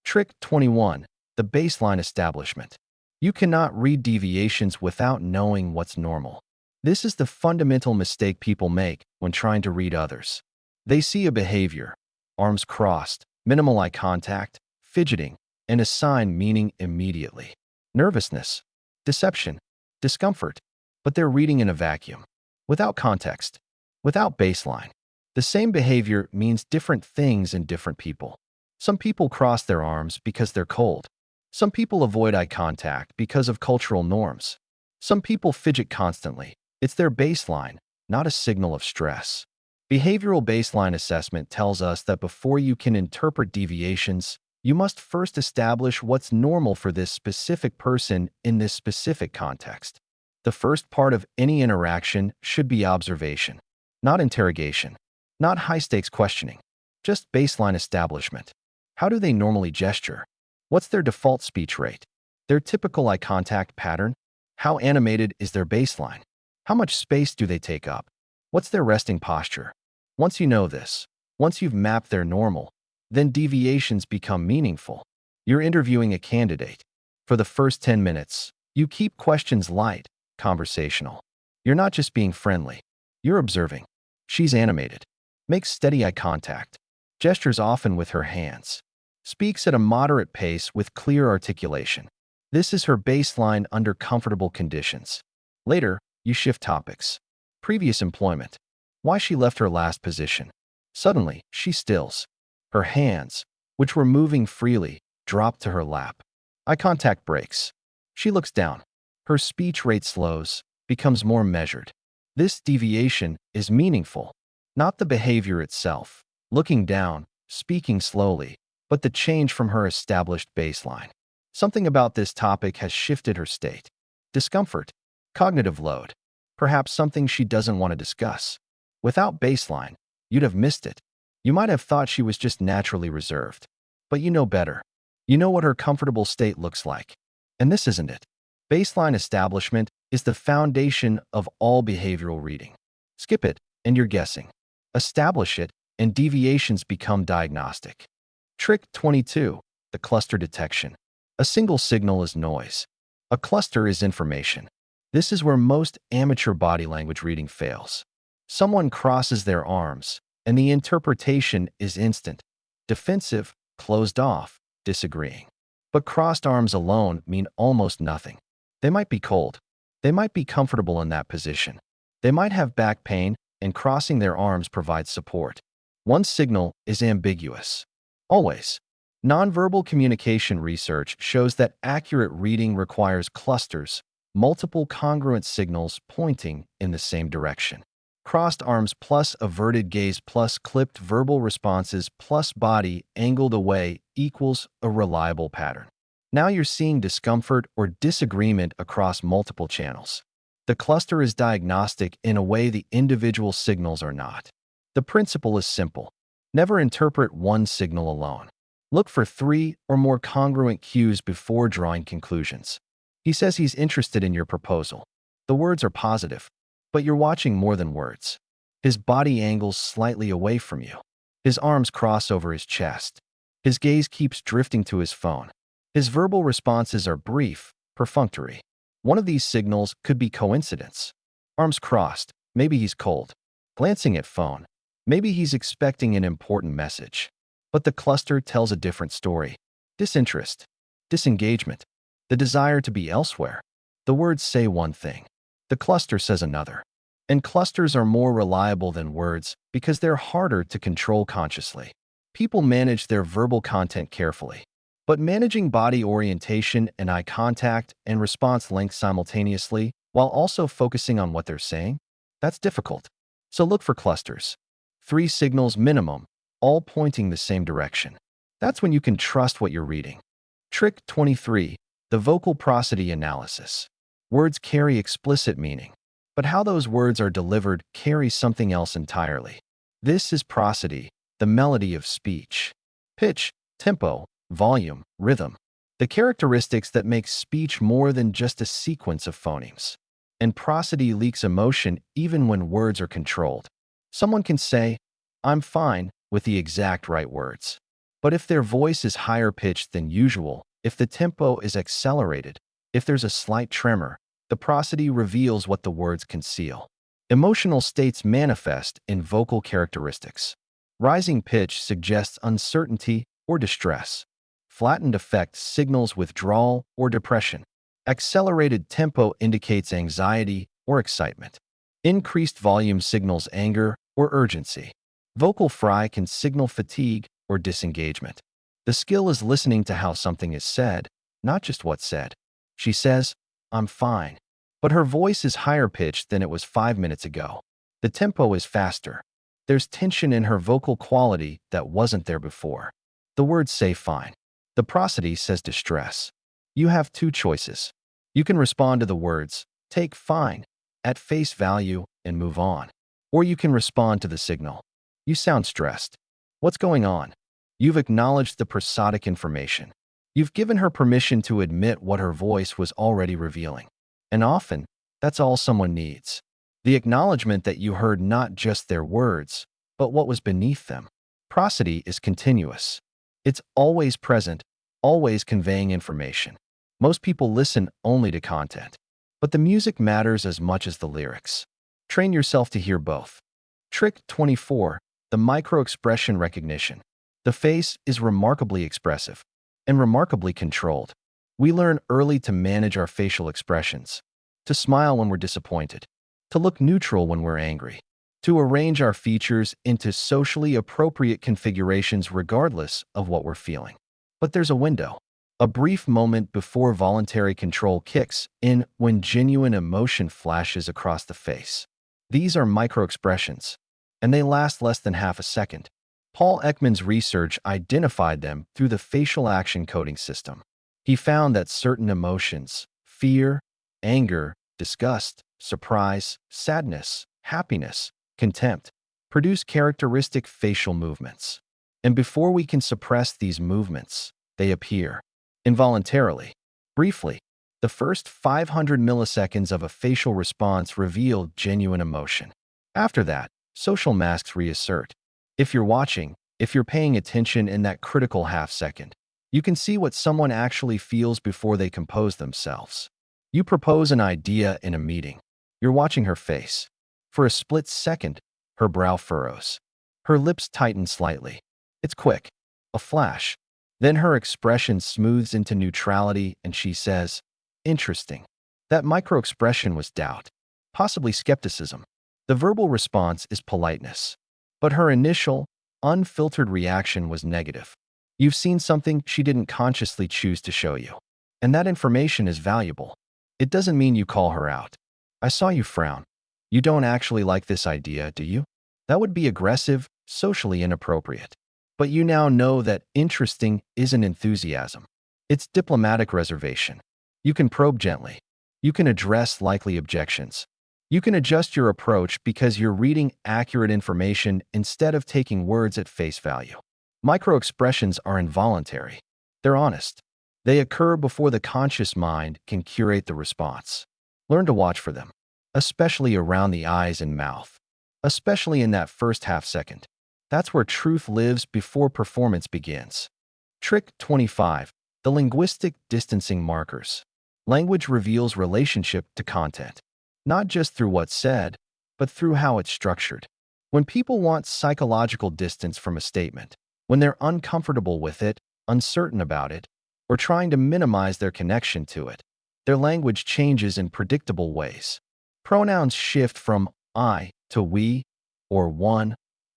Trick 21. The baseline establishment. You cannot read deviations without knowing what's normal. This is the fundamental mistake people make when trying to read others. They see a behavior, arms crossed, minimal eye contact, fidgeting, and assign meaning immediately. Nervousness, deception, discomfort, but they're reading in a vacuum, without context, without baseline. The same behavior means different things in different people. Some people cross their arms because they're cold. Some people avoid eye contact because of cultural norms. Some people fidget constantly. It's their baseline, not a signal of stress. Behavioral baseline assessment tells us that before you can interpret deviations, you must first establish what's normal for this specific person in this specific context. The first part of any interaction should be observation, not interrogation, not high-stakes questioning, just baseline establishment. How do they normally gesture? What's their default speech rate? Their typical eye contact pattern? How animated is their baseline? How much space do they take up? What's their resting posture? Once you know this, once you've mapped their normal, then deviations become meaningful. You're interviewing a candidate. For the first 10 minutes, you keep questions light, conversational. You're not just being friendly. You're observing. She's animated. Makes steady eye contact. Gestures often with her hands. Speaks at a moderate pace with clear articulation. This is her baseline under comfortable conditions. Later, you shift topics. Previous employment. Why she left her last position. Suddenly, she stills. Her hands, which were moving freely, drop to her lap. Eye contact breaks. She looks down. Her speech rate slows, becomes more measured. This deviation is meaningful, not the behavior itself, looking down, speaking slowly, but the change from her established baseline. Something about this topic has shifted her state. Discomfort, cognitive load, perhaps something she doesn't want to discuss. Without baseline, you'd have missed it. You might have thought she was just naturally reserved. But you know better. You know what her comfortable state looks like. And this isn't it. Baseline establishment is the foundation of all behavioral reading. Skip it, and you're guessing. Establish it, and deviations become diagnostic. Trick 22. The cluster detection. A single signal is noise. A cluster is information. This is where most amateur body language reading fails. Someone crosses their arms, and the interpretation is instant, defensive, closed off, disagreeing. But crossed arms alone mean almost nothing. They might be cold. They might be comfortable in that position. They might have back pain, and crossing their arms provides support. One signal is ambiguous. Always. Nonverbal communication research shows that accurate reading requires clusters, multiple congruent signals pointing in the same direction. Crossed arms plus averted gaze plus clipped verbal responses plus body angled away equals a reliable pattern. Now you're seeing discomfort or disagreement across multiple channels. The cluster is diagnostic in a way the individual signals are not. The principle is simple. Never interpret one signal alone. Look for 3 or more congruent cues before drawing conclusions. He says he's interested in your proposal. The words are positive, but you're watching more than words. His body angles slightly away from you. His arms cross over his chest. His gaze keeps drifting to his phone. His verbal responses are brief, perfunctory. One of these signals could be coincidence. Arms crossed, maybe he's cold. Glancing at phone, maybe he's expecting an important message. But the cluster tells a different story. Disinterest, disengagement, the desire to be elsewhere. The words say one thing. The cluster says another. And clusters are more reliable than words because they're harder to control consciously. People manage their verbal content carefully. But managing body orientation and eye contact and response length simultaneously while also focusing on what they're saying, that's difficult. So look for clusters. 3 signals minimum, all pointing the same direction. That's when you can trust what you're reading. Trick 23. The vocal prosody analysis. Words carry explicit meaning, but how those words are delivered carries something else entirely. This is prosody, the melody of speech. Pitch, tempo, volume, rhythm. The characteristics that make speech more than just a sequence of phonemes. And prosody leaks emotion even when words are controlled. Someone can say, "I'm fine," with the exact right words. But if their voice is higher pitched than usual, if the tempo is accelerated, if there's a slight tremor, the prosody reveals what the words conceal. Emotional states manifest in vocal characteristics. Rising pitch suggests uncertainty or distress. Flattened effect signals withdrawal or depression. Accelerated tempo indicates anxiety or excitement. Increased volume signals anger or urgency. Vocal fry can signal fatigue or disengagement. The skill is listening to how something is said, not just what's said. She says, "I'm fine," but her voice is higher pitched than it was 5 minutes ago. The tempo is faster. There's tension in her vocal quality that wasn't there before. The words say fine. The prosody says distress. You have 2 choices. You can respond to the words, take fine, at face value, and move on. Or you can respond to the signal. You sound stressed. What's going on? You've acknowledged the prosodic information. You've given her permission to admit what her voice was already revealing. And often, that's all someone needs. The acknowledgement that you heard not just their words, but what was beneath them. Prosody is continuous. It's always present, always conveying information. Most people listen only to content. But the music matters as much as the lyrics. Train yourself to hear both. Trick 24. The microexpression recognition. The face is remarkably expressive and remarkably controlled. We learn early to manage our facial expressions, to smile when we're disappointed, to look neutral when we're angry, to arrange our features into socially appropriate configurations regardless of what we're feeling. But there's a window, a brief moment before voluntary control kicks in when genuine emotion flashes across the face. These are microexpressions, and they last less than half a second. Paul Ekman's research identified them through the facial action coding system. He found that certain emotions, fear, anger, disgust, surprise, sadness, happiness, contempt, produce characteristic facial movements. And before we can suppress these movements, they appear. Involuntarily. Briefly, the first 500 milliseconds of a facial response reveal genuine emotion. After that, social masks reassert. If you're watching, if you're paying attention in that critical half second, you can see what someone actually feels before they compose themselves. You propose an idea in a meeting. You're watching her face. For a split second, her brow furrows. Her lips tighten slightly. It's quick. A flash. Then her expression smooths into neutrality and she says, "Interesting." That microexpression was doubt. possibly skepticism. The verbal response is politeness. But her initial, unfiltered reaction was negative. You've seen something she didn't consciously choose to show you. And that information is valuable. It doesn't mean you call her out. I saw you frown. You don't actually like this idea, do you? That would be aggressive, socially inappropriate. But you now know that interesting isn't enthusiasm. It's diplomatic reservation. You can probe gently. You can address likely objections. You can adjust your approach because you're reading accurate information instead of taking words at face value. Microexpressions are involuntary. They're honest. They occur before the conscious mind can curate the response. Learn to watch for them, especially around the eyes and mouth, especially in that first half second. That's where truth lives before performance begins. Trick 25. The linguistic distancing markers. Language reveals relationship to content, not just through what's said, but through how it's structured. When people want psychological distance from a statement, when they're uncomfortable with it, uncertain about it, or trying to minimize their connection to it, their language changes in predictable ways. Pronouns shift from I to we, or one,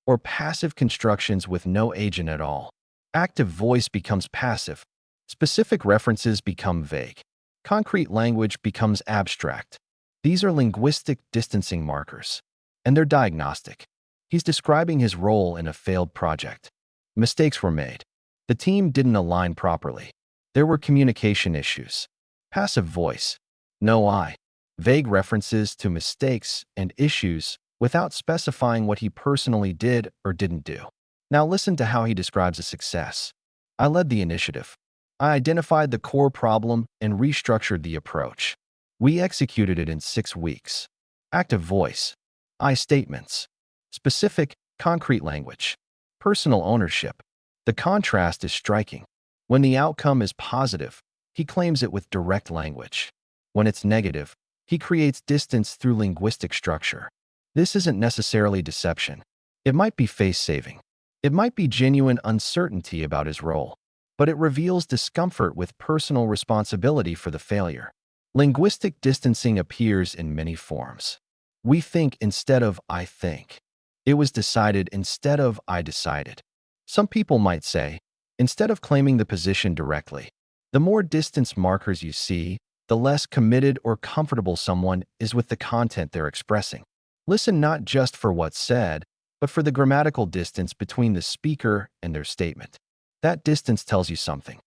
or passive constructions with no agent at all. Active voice becomes passive. Specific references become vague. Concrete language becomes abstract. These are linguistic distancing markers, and they're diagnostic. He's describing his role in a failed project. Mistakes were made. The team didn't align properly. There were communication issues. Passive voice. No I. Vague references to mistakes and issues without specifying what he personally did or didn't do. Now listen to how he describes a success. I led the initiative. I identified the core problem and restructured the approach. We executed it in 6 weeks. Active voice. I statements. Specific, concrete language. Personal ownership. The contrast is striking. When the outcome is positive, he claims it with direct language. When it's negative, he creates distance through linguistic structure. This isn't necessarily deception. It might be face-saving. It might be genuine uncertainty about his role. But it reveals discomfort with personal responsibility for the failure. Linguistic distancing appears in many forms. We think instead of I think. It was decided instead of I decided. Some people might say, instead of claiming the position directly. The more distance markers you see, the less committed or comfortable someone is with the content they're expressing. Listen not just for what's said, but for the grammatical distance between the speaker and their statement. That distance tells you something.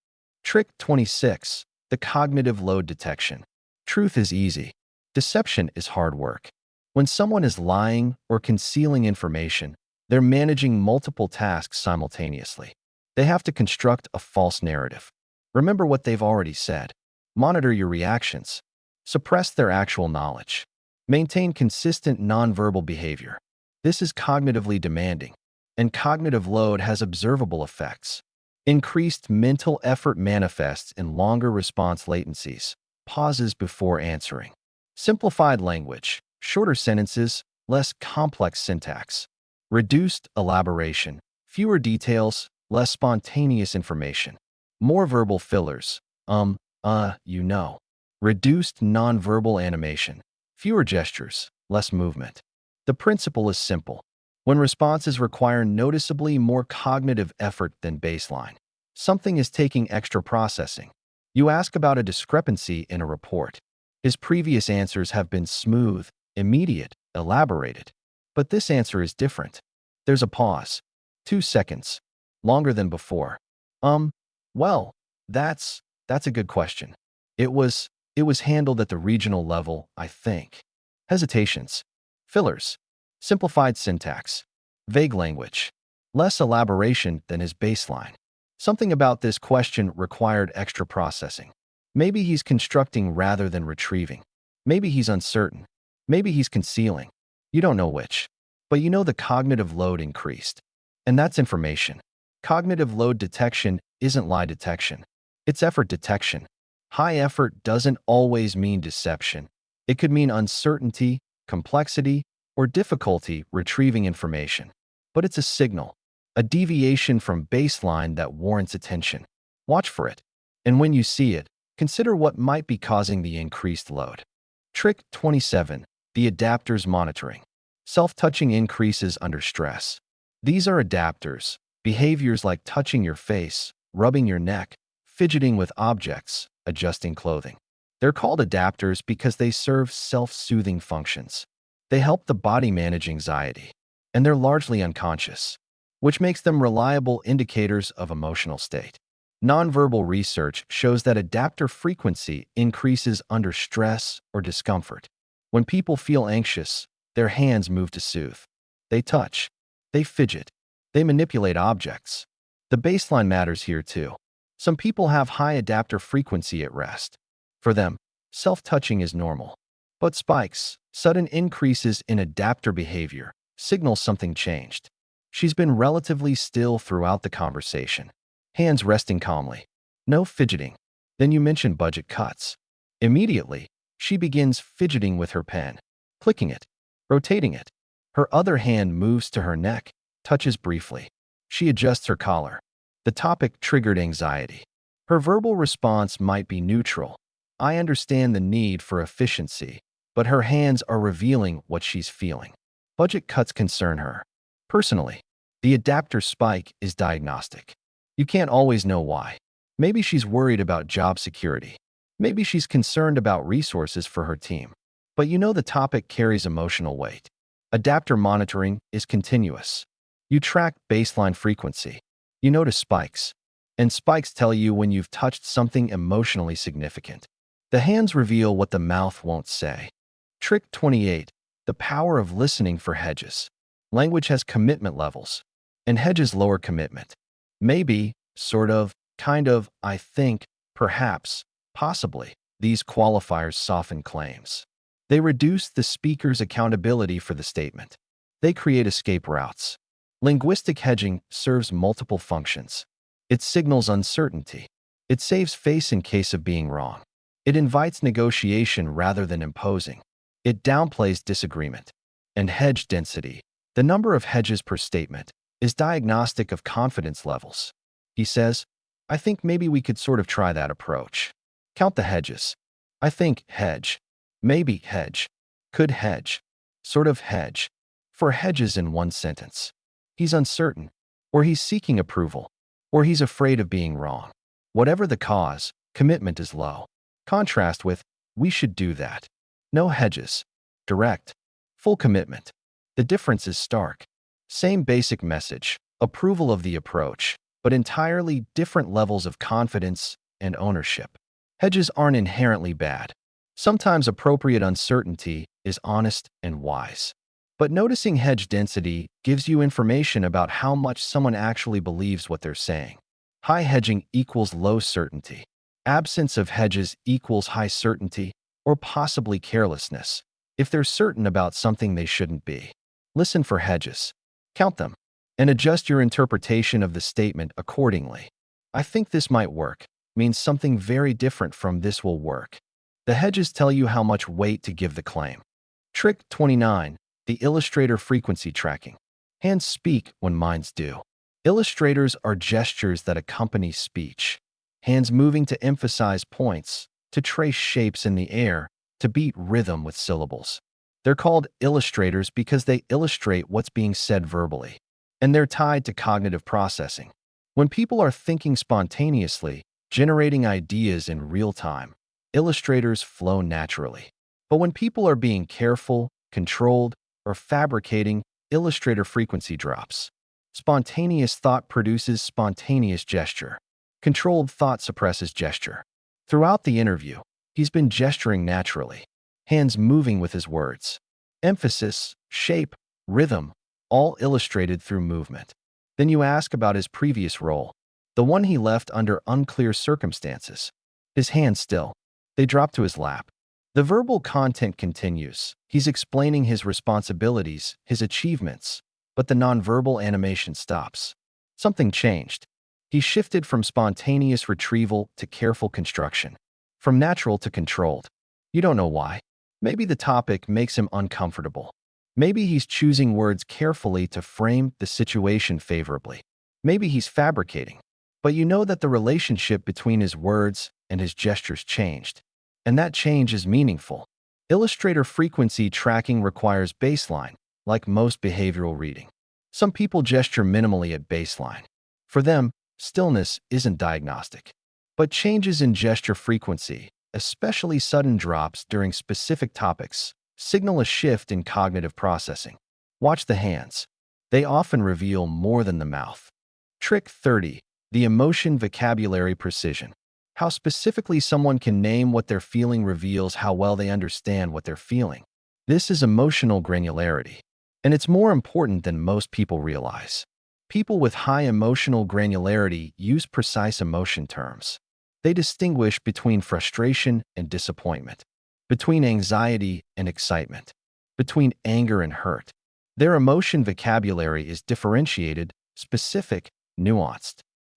Trick 26. The cognitive load detection. Truth is easy. Deception is hard work. When someone is lying or concealing information, they're managing multiple tasks simultaneously. They have to construct a false narrative. Remember what they've already said. Monitor your reactions. Suppress their actual knowledge. Maintain consistent nonverbal behavior. This is cognitively demanding, and cognitive load has observable effects. Increased mental effort manifests in longer response latencies, pauses before answering. Simplified language, shorter sentences, less complex syntax. Reduced elaboration, fewer details, less spontaneous information. More verbal fillers, you know. Reduced nonverbal animation, fewer gestures, less movement. The principle is simple. When responses require noticeably more cognitive effort than baseline, something is taking extra processing. You ask about a discrepancy in a report. His previous answers have been smooth, immediate, elaborated. But this answer is different. There's a pause. 2 seconds. Longer than before. Well, that's a good question. It was handled at the regional level, I think. Hesitations. Fillers. Simplified syntax. Vague language. Less elaboration than his baseline. Something about this question required extra processing. Maybe he's constructing rather than retrieving. Maybe he's uncertain. Maybe he's concealing. You don't know which. But you know the cognitive load increased. And that's information. Cognitive load detection isn't lie detection. It's effort detection. High effort doesn't always mean deception. It could mean uncertainty, complexity, or difficulty retrieving information. But it's a signal, a deviation from baseline that warrants attention. Watch for it. And when you see it, consider what might be causing the increased load. Trick 27. The adapters monitoring. Self-touching increases under stress. These are adapters, behaviors like touching your face, rubbing your neck, fidgeting with objects, adjusting clothing. They're called adapters because they serve self-soothing functions. They help the body manage anxiety, and they're largely unconscious, which makes them reliable indicators of emotional state. Nonverbal research shows that adapter frequency increases under stress or discomfort. When people feel anxious, their hands move to soothe. They touch. They fidget. They manipulate objects. The baseline matters here too. Some people have high adapter frequency at rest. For them, self-touching is normal. But spikes, sudden increases in adapter behavior, signal something changed. She's been relatively still throughout the conversation. Hands resting calmly. No fidgeting. Then you mention budget cuts. Immediately, she begins fidgeting with her pen, clicking it, rotating it. Her other hand moves to her neck, touches briefly. She adjusts her collar. The topic triggered anxiety. Her verbal response might be neutral. I understand the need for efficiency, but her hands are revealing what she's feeling. Budget cuts concern her. Personally, the adapter spike is diagnostic. You can't always know why. Maybe she's worried about job security. Maybe she's concerned about resources for her team. But you know the topic carries emotional weight. Adapter monitoring is continuous. You track baseline frequency. You notice spikes. And spikes tell you when you've touched something emotionally significant. The hands reveal what the mouth won't say. Trick 28. The power of listening for Hedges. Language has commitment levels, and Hedges lower commitment. Maybe, sort of, kind of, I think, perhaps, possibly. These qualifiers soften claims. They reduce the speaker's accountability for the statement. They create escape routes. Linguistic hedging serves multiple functions. It signals uncertainty. It saves face in case of being wrong. It invites negotiation rather than imposing. It downplays disagreement. And hedge density, the number of hedges per statement, is diagnostic of confidence levels. He says, I think maybe we could sort of try that approach. Count the hedges. I think hedge. Maybe hedge. Could hedge. Sort of hedge. For Hedges in one sentence. He's uncertain, or he's seeking approval, or he's afraid of being wrong. Whatever the cause, commitment is low. Contrast with, we should do that. No hedges. Direct. Full commitment. The difference is stark. Same basic message, approval of the approach, but entirely different levels of confidence and ownership. Hedges aren't inherently bad. Sometimes appropriate uncertainty is honest and wise. But noticing hedge density gives you information about how much someone actually believes what they're saying. High hedging equals low certainty. Absence of hedges equals high certainty, or possibly carelessness, if they're certain about something they shouldn't be. Listen for hedges. Count them. And adjust your interpretation of the statement accordingly. I think this might work means something very different from this will work. The hedges tell you how much weight to give the claim. Trick 29. The Illustrator frequency tracking. Hands speak when minds do. Illustrators are gestures that accompany speech. Hands moving to emphasize points, to trace shapes in the air, to beat rhythm with syllables. They're called illustrators because they illustrate what's being said verbally. And they're tied to cognitive processing. When people are thinking spontaneously, generating ideas in real time, illustrators flow naturally. But when people are being careful, controlled, or fabricating, illustrator frequency drops. Spontaneous thought produces spontaneous gesture. Controlled thought suppresses gesture. Throughout the interview, he's been gesturing naturally, hands moving with his words. Emphasis, shape, rhythm, all illustrated through movement. Then you ask about his previous role, the one he left under unclear circumstances. His hands still. They drop to his lap. The verbal content continues. He's explaining his responsibilities, his achievements, but the nonverbal animation stops. Something changed. He shifted from spontaneous retrieval to careful construction, from natural to controlled. You don't know why. Maybe the topic makes him uncomfortable. Maybe he's choosing words carefully to frame the situation favorably. Maybe he's fabricating. But you know that the relationship between his words and his gestures changed. And that change is meaningful. Illustrator frequency tracking requires baseline, like most behavioral reading. Some people gesture minimally at baseline. For them, stillness isn't diagnostic. But changes in gesture frequency, especially sudden drops during specific topics, signal a shift in cognitive processing. Watch the hands. They often reveal more than the mouth. Trick 30. The emotion vocabulary precision. How specifically someone can name what they're feeling reveals how well they understand what they're feeling. This is emotional granularity, and it's more important than most people realize. People with high emotional granularity use precise emotion terms. They distinguish between frustration and disappointment, between anxiety and excitement, between anger and hurt. Their emotion vocabulary is differentiated, specific, nuanced.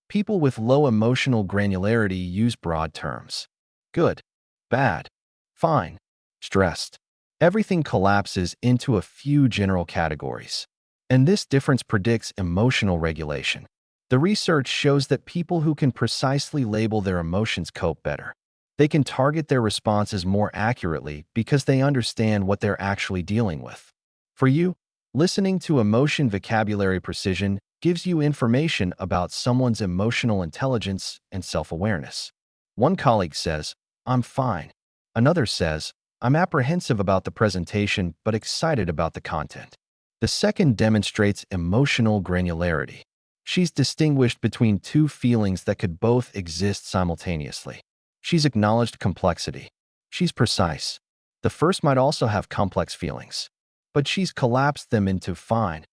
People with low emotional granularity use broad terms. Good, bad, fine, stressed. Everything collapses into a few general categories. And this difference predicts emotional regulation. The research shows that people who can precisely label their emotions cope better. They can target their responses more accurately because they understand what they're actually dealing with. For you, listening to emotion vocabulary precision gives you information about someone's emotional intelligence and self-awareness. One colleague says, "I'm fine." Another says, "I'm apprehensive about the presentation but excited about the content." The second demonstrates emotional granularity. She's distinguished between two feelings that could both exist simultaneously. She's acknowledged complexity. She's precise. The first might also have complex feelings, but she's collapsed them into fine,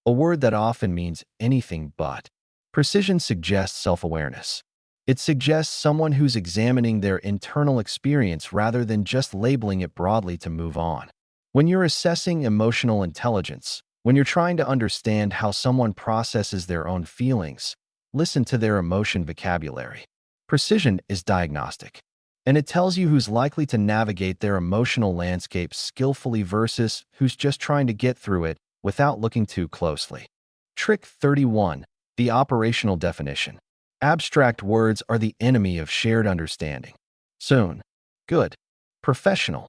a word that often means anything but. Precision suggests self-awareness. It suggests someone who's examining their internal experience rather than just labeling it broadly to move on. When you're assessing emotional intelligence, when you're trying to understand how someone processes their own feelings, listen to their emotion vocabulary. Precision is diagnostic, and it tells you who's likely to navigate their emotional landscape skillfully versus who's just trying to get through it without looking too closely. Trick 31. The operational definition. Abstract words are the enemy of shared understanding. Soon, good, professional,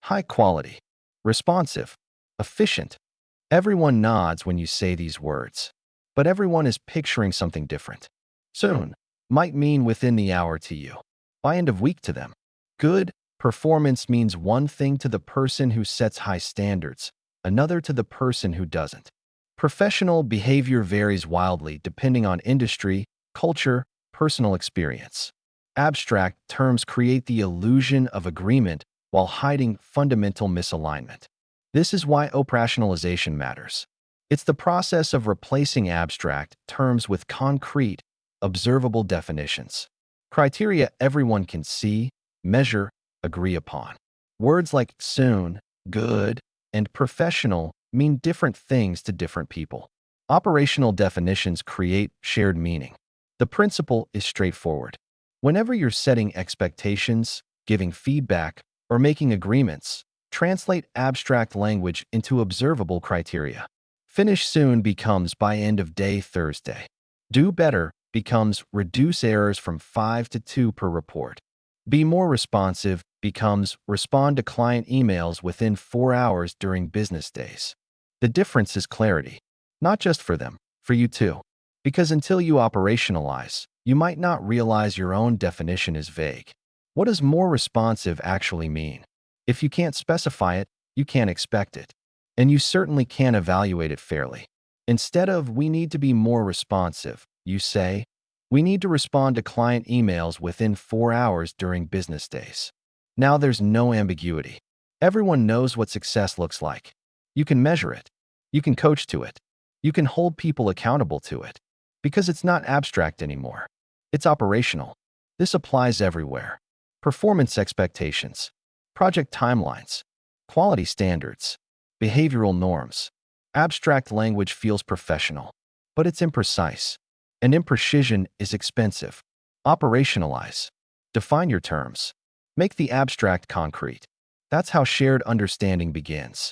high quality, responsive, efficient. Everyone nods when you say these words, but everyone is picturing something different. Soon might mean within the hour to you, by end of week to them. Good performance means one thing to the person who sets high standards, another to the person who doesn't. Professional behavior varies wildly depending on industry, culture, personal experience. Abstract terms create the illusion of agreement while hiding fundamental misalignment. This is why operationalization matters. It's the process of replacing abstract terms with concrete, observable definitions. Criteria everyone can see, measure, agree upon. Words like soon, good, and professional mean different things to different people. Operational definitions create shared meaning. The principle is straightforward. Whenever you're setting expectations, giving feedback, or making agreements, translate abstract language into observable criteria. Finish soon becomes by end of day Thursday. Do better becomes reduce errors from 5 to 2 per report. Be more responsive becomes respond to client emails within 4 hours during business days. The difference is clarity, not just for them, for you too. Because until you operationalize, you might not realize your own definition is vague. What does more responsive actually mean? If you can't specify it, you can't expect it. And you certainly can't evaluate it fairly. Instead of "we need to be more responsive," you say, "we need to respond to client emails within 4 hours during business days." Now there's no ambiguity. Everyone knows what success looks like. You can measure it. You can coach to it. You can hold people accountable to it. Because it's not abstract anymore. It's operational. This applies everywhere. Performance expectations, project timelines, quality standards, behavioral norms. Abstract language feels professional, but it's imprecise. And imprecision is expensive. Operationalize. Define your terms. Make the abstract concrete. That's how shared understanding begins.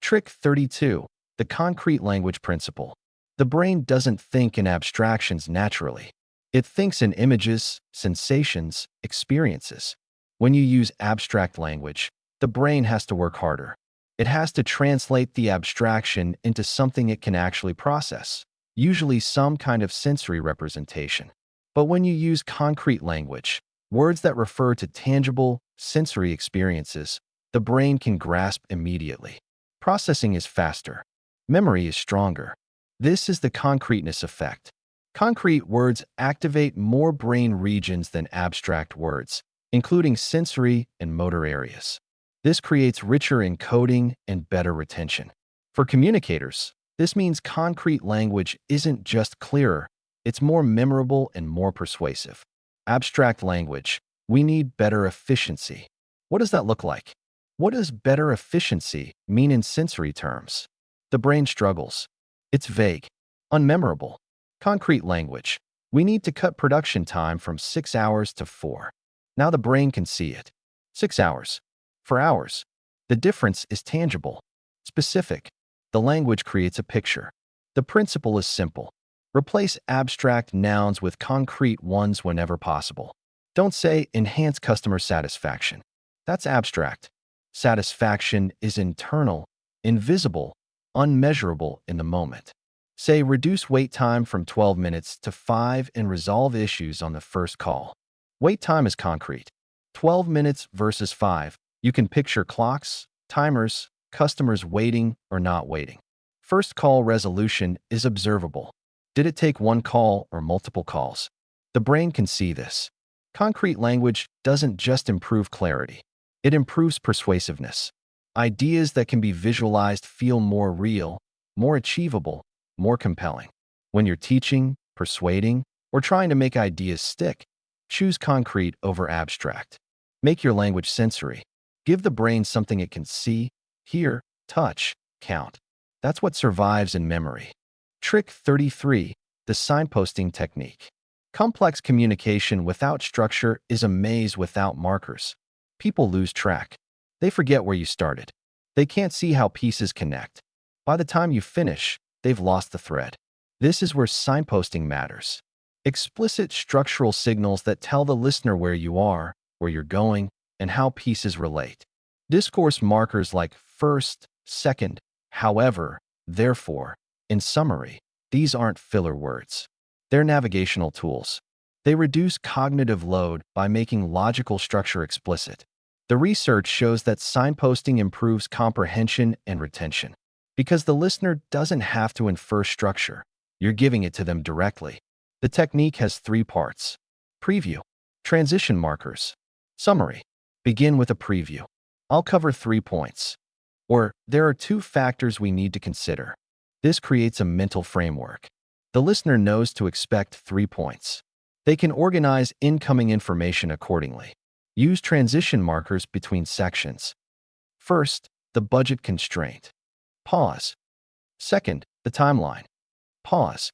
Trick 32. The concrete language principle. The brain doesn't think in abstractions naturally. It thinks in images, sensations, experiences. When you use abstract language, the brain has to work harder. It has to translate the abstraction into something it can actually process, usually some kind of sensory representation. But when you use concrete language, words that refer to tangible, sensory experiences, the brain can grasp immediately. Processing is faster. Memory is stronger. This is the concreteness effect. Concrete words activate more brain regions than abstract words, including sensory and motor areas. This creates richer encoding and better retention. For communicators, this means concrete language isn't just clearer, it's more memorable and more persuasive. Abstract language, we need better efficiency. What does that look like? What does better efficiency mean in sensory terms? The brain struggles. It's vague, unmemorable. Concrete language, we need to cut production time from 6 hours to 4. Now the brain can see it. 6 hours. 4 hours. The difference is tangible, specific. The language creates a picture. The principle is simple. Replace abstract nouns with concrete ones whenever possible. Don't say enhance customer satisfaction. That's abstract. Satisfaction is internal, invisible, unmeasurable in the moment. Say reduce wait time from 12 minutes to 5 and resolve issues on the first call. Wait time is concrete. 12 minutes versus 5. You can picture clocks, timers, customers waiting or not waiting. First call resolution is observable. Did it take one call or multiple calls? The brain can see this. Concrete language doesn't just improve clarity. It improves persuasiveness. Ideas that can be visualized feel more real, more achievable, more compelling. When you're teaching, persuading, or trying to make ideas stick, choose concrete over abstract. Make your language sensory. Give the brain something it can see, hear, touch, count. That's what survives in memory. Trick 33, the signposting technique. Complex communication without structure is a maze without markers. People lose track. They forget where you started. They can't see how pieces connect. By the time you finish, they've lost the thread. This is where signposting matters. Explicit structural signals that tell the listener where you are, where you're going, and how pieces relate. Discourse markers like first, second, however, therefore, in summary, these aren't filler words. They're navigational tools. They reduce cognitive load by making logical structure explicit. The research shows that signposting improves comprehension and retention. Because the listener doesn't have to infer structure, you're giving it to them directly. The technique has 3 parts. Preview. Transition markers. Summary. Begin with a preview. I'll cover 3 points. Or, there are 2 factors we need to consider. This creates a mental framework. The listener knows to expect 3 points. They can organize incoming information accordingly. Use transition markers between sections. First, the budget constraint. Pause. Second, the timeline. Pause.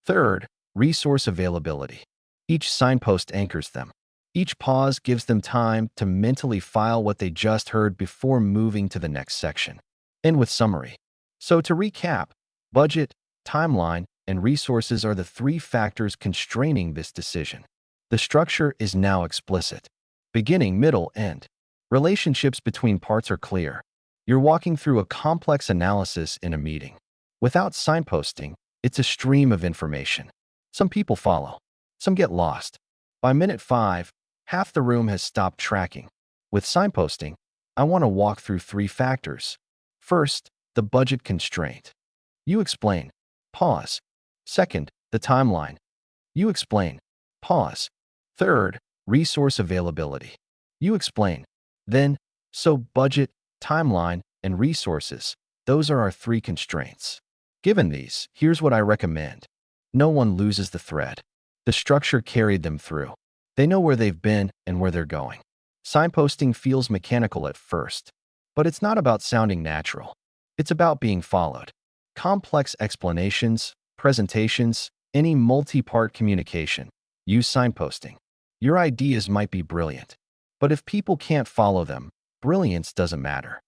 Third, resource availability. Each signpost anchors them. Each pause gives them time to mentally file what they just heard before moving to the next section. End with summary. So to recap, budget, timeline, and resources are the 3 factors constraining this decision. The structure is now explicit. Beginning, middle, end. Relationships between parts are clear. You're walking through a complex analysis in a meeting. Without signposting, it's a stream of information. Some people follow. Some get lost. By minute 5, half the room has stopped tracking. With signposting, I want to walk through 3 factors. First, the budget constraint. You explain. Pause. Second, the timeline. You explain. Pause. Third, resource availability. You explain. Then, so budget, timeline, and resources, those are our 3 constraints. Given these, here's what I recommend. No one loses the thread. The structure carried them through. They know where they've been and where they're going. Signposting feels mechanical at first, but it's not about sounding natural. It's about being followed. Complex explanations, presentations, any multi-part communication, use signposting. Your ideas might be brilliant, but if people can't follow them, brilliance doesn't matter.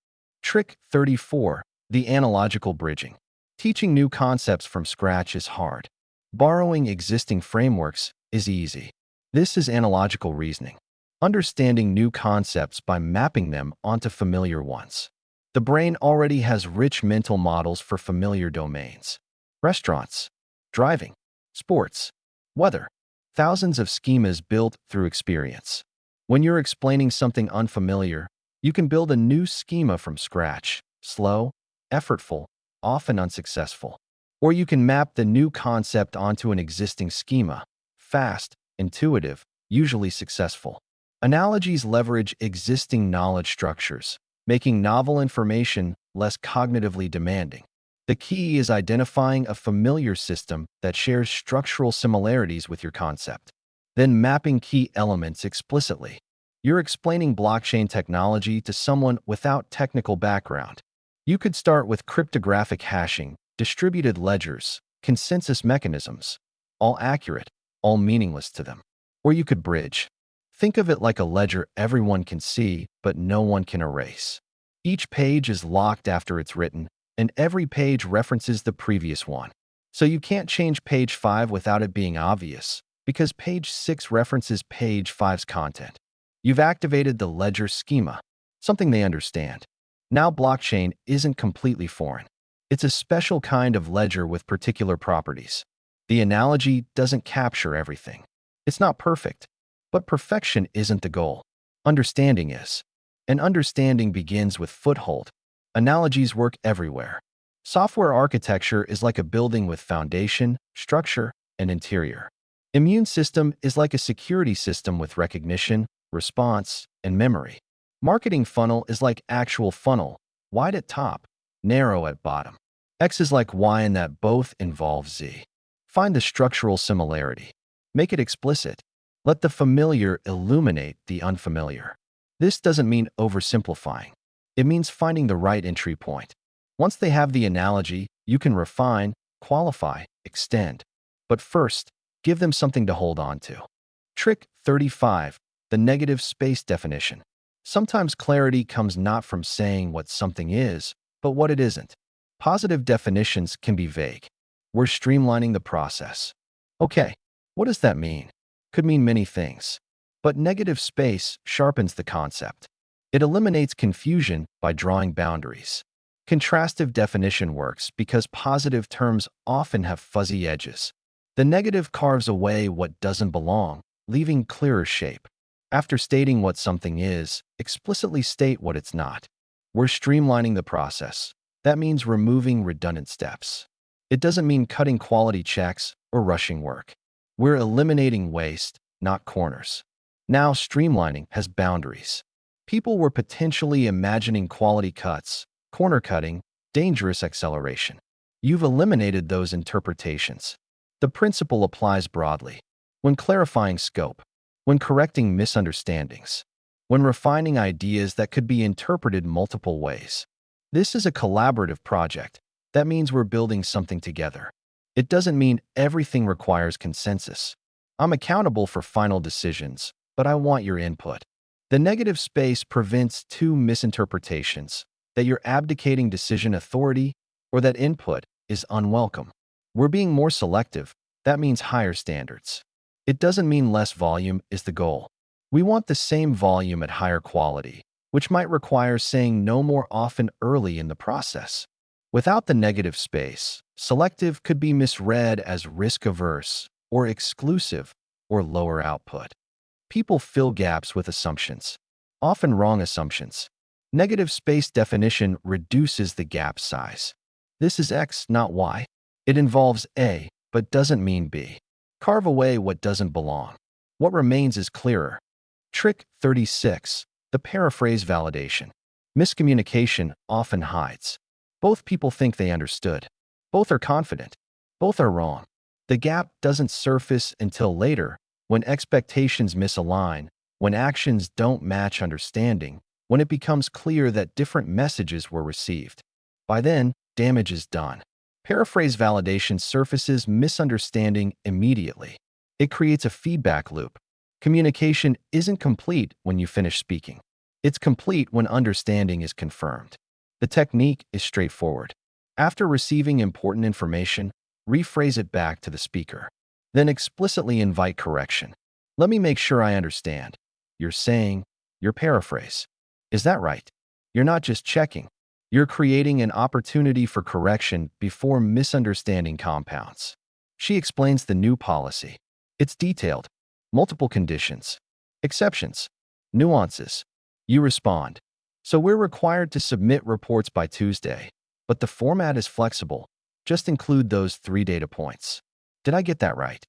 Trick 34, the analogical bridging. Teaching new concepts from scratch is hard. Borrowing existing frameworks is easy. This is analogical reasoning. understanding new concepts by mapping them onto familiar ones. The brain already has rich mental models for familiar domains. Restaurants, driving, sports, weather, thousands of schemas built through experience. When you're explaining something unfamiliar, you can build a new schema from scratch, slow, effortful, often unsuccessful. Or you can map the new concept onto an existing schema, fast, intuitive, usually successful. Analogies leverage existing knowledge structures, making novel information less cognitively demanding. The key is identifying a familiar system that shares structural similarities with your concept, then mapping key elements explicitly. You're explaining blockchain technology to someone without technical background. You could start with cryptographic hashing, distributed ledgers, consensus mechanisms, all accurate, all meaningless to them. Or you could bridge. Think of it like a ledger everyone can see, but no one can erase. Each page is locked after it's written, and every page references the previous one. So you can't change page 5 without it being obvious, because page 6 references page 5's content. You've activated the ledger schema, something they understand. Now blockchain isn't completely foreign. It's a special kind of ledger with particular properties. The analogy doesn't capture everything. It's not perfect, but perfection isn't the goal. Understanding is. And understanding begins with foothold. Analogies work everywhere. Software architecture is like a building with foundation, structure, and interior. Immune system is like a security system with recognition, response, and memory. Marketing funnel is like actual funnel, wide at top, narrow at bottom. X is like Y in that both involve Z. Find the structural similarity. Make it explicit. Let the familiar illuminate the unfamiliar. This doesn't mean oversimplifying. It means finding the right entry point. Once they have the analogy, you can refine, qualify, extend. But first, give them something to hold on to. Trick 35. The negative space definition. Sometimes clarity comes not from saying what something is, but what it isn't. Positive definitions can be vague. We're streamlining the process. Okay, what does that mean? Could mean many things. But negative space sharpens the concept. It eliminates confusion by drawing boundaries. Contrastive definition works because positive terms often have fuzzy edges. The negative carves away what doesn't belong, leaving clearer shape. After stating what something is, explicitly state what it's not. We're streamlining the process. That means removing redundant steps. It doesn't mean cutting quality checks or rushing work. We're eliminating waste, not corners. Now streamlining has boundaries. People were potentially imagining quality cuts, corner cutting, dangerous acceleration. You've eliminated those interpretations. The principle applies broadly. When clarifying scope, when correcting misunderstandings, when refining ideas that could be interpreted multiple ways. This is a collaborative project. That means we're building something together. It doesn't mean everything requires consensus. I'm accountable for final decisions, but I want your input. The negative space prevents two misinterpretations, that you're abdicating decision authority or that input is unwelcome. We're being more selective. That means higher standards. It doesn't mean less volume is the goal. We want the same volume at higher quality, which might require saying no more often early in the process. Without the negative space, selective could be misread as risk-averse or exclusive or lower output. People fill gaps with assumptions, often wrong assumptions. Negative space definition reduces the gap size. This is X, not Y. It involves A, but doesn't mean B. Carve away what doesn't belong. What remains is clearer. Trick 36. The paraphrase validation. Miscommunication often hides. Both people think they understood. Both are confident. Both are wrong. The gap doesn't surface until later, when expectations misalign, when actions don't match understanding, when it becomes clear that different messages were received. By then, damage is done. Paraphrase validation surfaces misunderstanding immediately. It creates a feedback loop. Communication isn't complete when you finish speaking. It's complete when understanding is confirmed. The technique is straightforward. After receiving important information, rephrase it back to the speaker. Then explicitly invite correction. Let me make sure I understand. you're saying, your paraphrase. Is that right? You're not just checking. You're creating an opportunity for correction before misunderstanding compounds. She explains the new policy. It's detailed. Multiple conditions. Exceptions. Nuances. You respond. So we're required to submit reports by Tuesday, but the format is flexible. Just include those 3 data points. Did I get that right?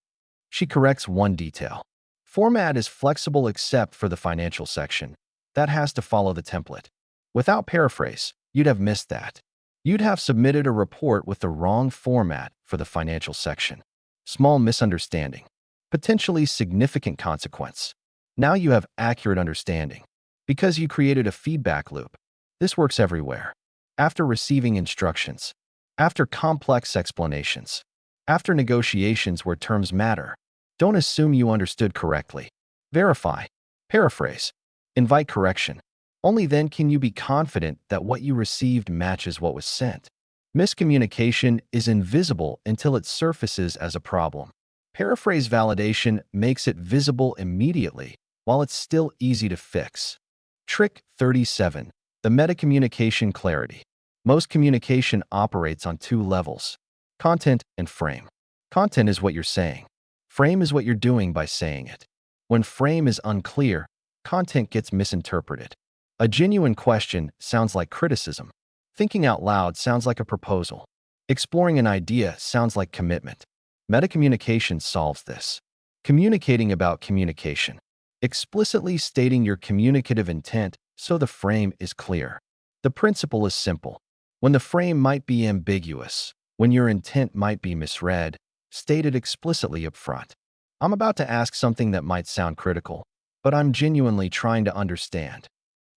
She corrects one detail. Format is flexible except for the financial section. That has to follow the template. Without paraphrase, you'd have missed that. You'd have submitted a report with the wrong format for the financial section. Small misunderstanding. Potentially significant consequence. Now you have accurate understanding. Because you created a feedback loop. This works everywhere. After receiving instructions. After complex explanations. After negotiations where terms matter. Don't assume you understood correctly. Verify. Paraphrase. Invite correction. Only then can you be confident that what you received matches what was sent. Miscommunication is invisible until it surfaces as a problem. Paraphrase validation makes it visible immediately, while it's still easy to fix. Trick 37. The metacommunication clarity. Most communication operates on 2 levels: content and frame. Content is what you're saying. Frame is what you're doing by saying it. When frame is unclear, content gets misinterpreted. A genuine question sounds like criticism. Thinking out loud sounds like a proposal. Exploring an idea sounds like commitment. Metacommunication solves this. Communicating about communication. Explicitly stating your communicative intent so the frame is clear. The principle is simple. When the frame might be ambiguous, when your intent might be misread, state it explicitly up front. I'm about to ask something that might sound critical, but I'm genuinely trying to understand.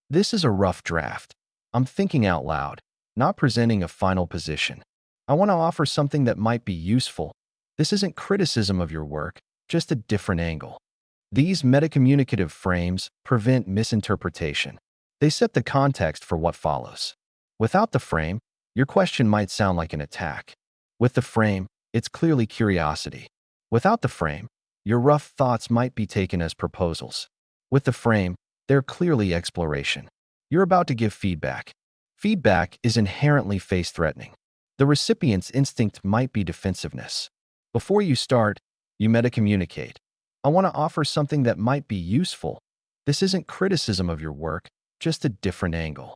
This is a rough draft. I'm thinking out loud, not presenting a final position. I want to offer something that might be useful. This isn't criticism of your work, just a different angle. These metacommunicative frames prevent misinterpretation. They set the context for what follows. Without the frame, your question might sound like an attack. With the frame, it's clearly curiosity. Without the frame, your rough thoughts might be taken as proposals. With the frame, they're clearly exploration. You're about to give feedback. Feedback is inherently face-threatening. The recipient's instinct might be defensiveness. Before you start, you metacommunicate. I want to offer something that might be useful. This isn't criticism of your work, just a different angle.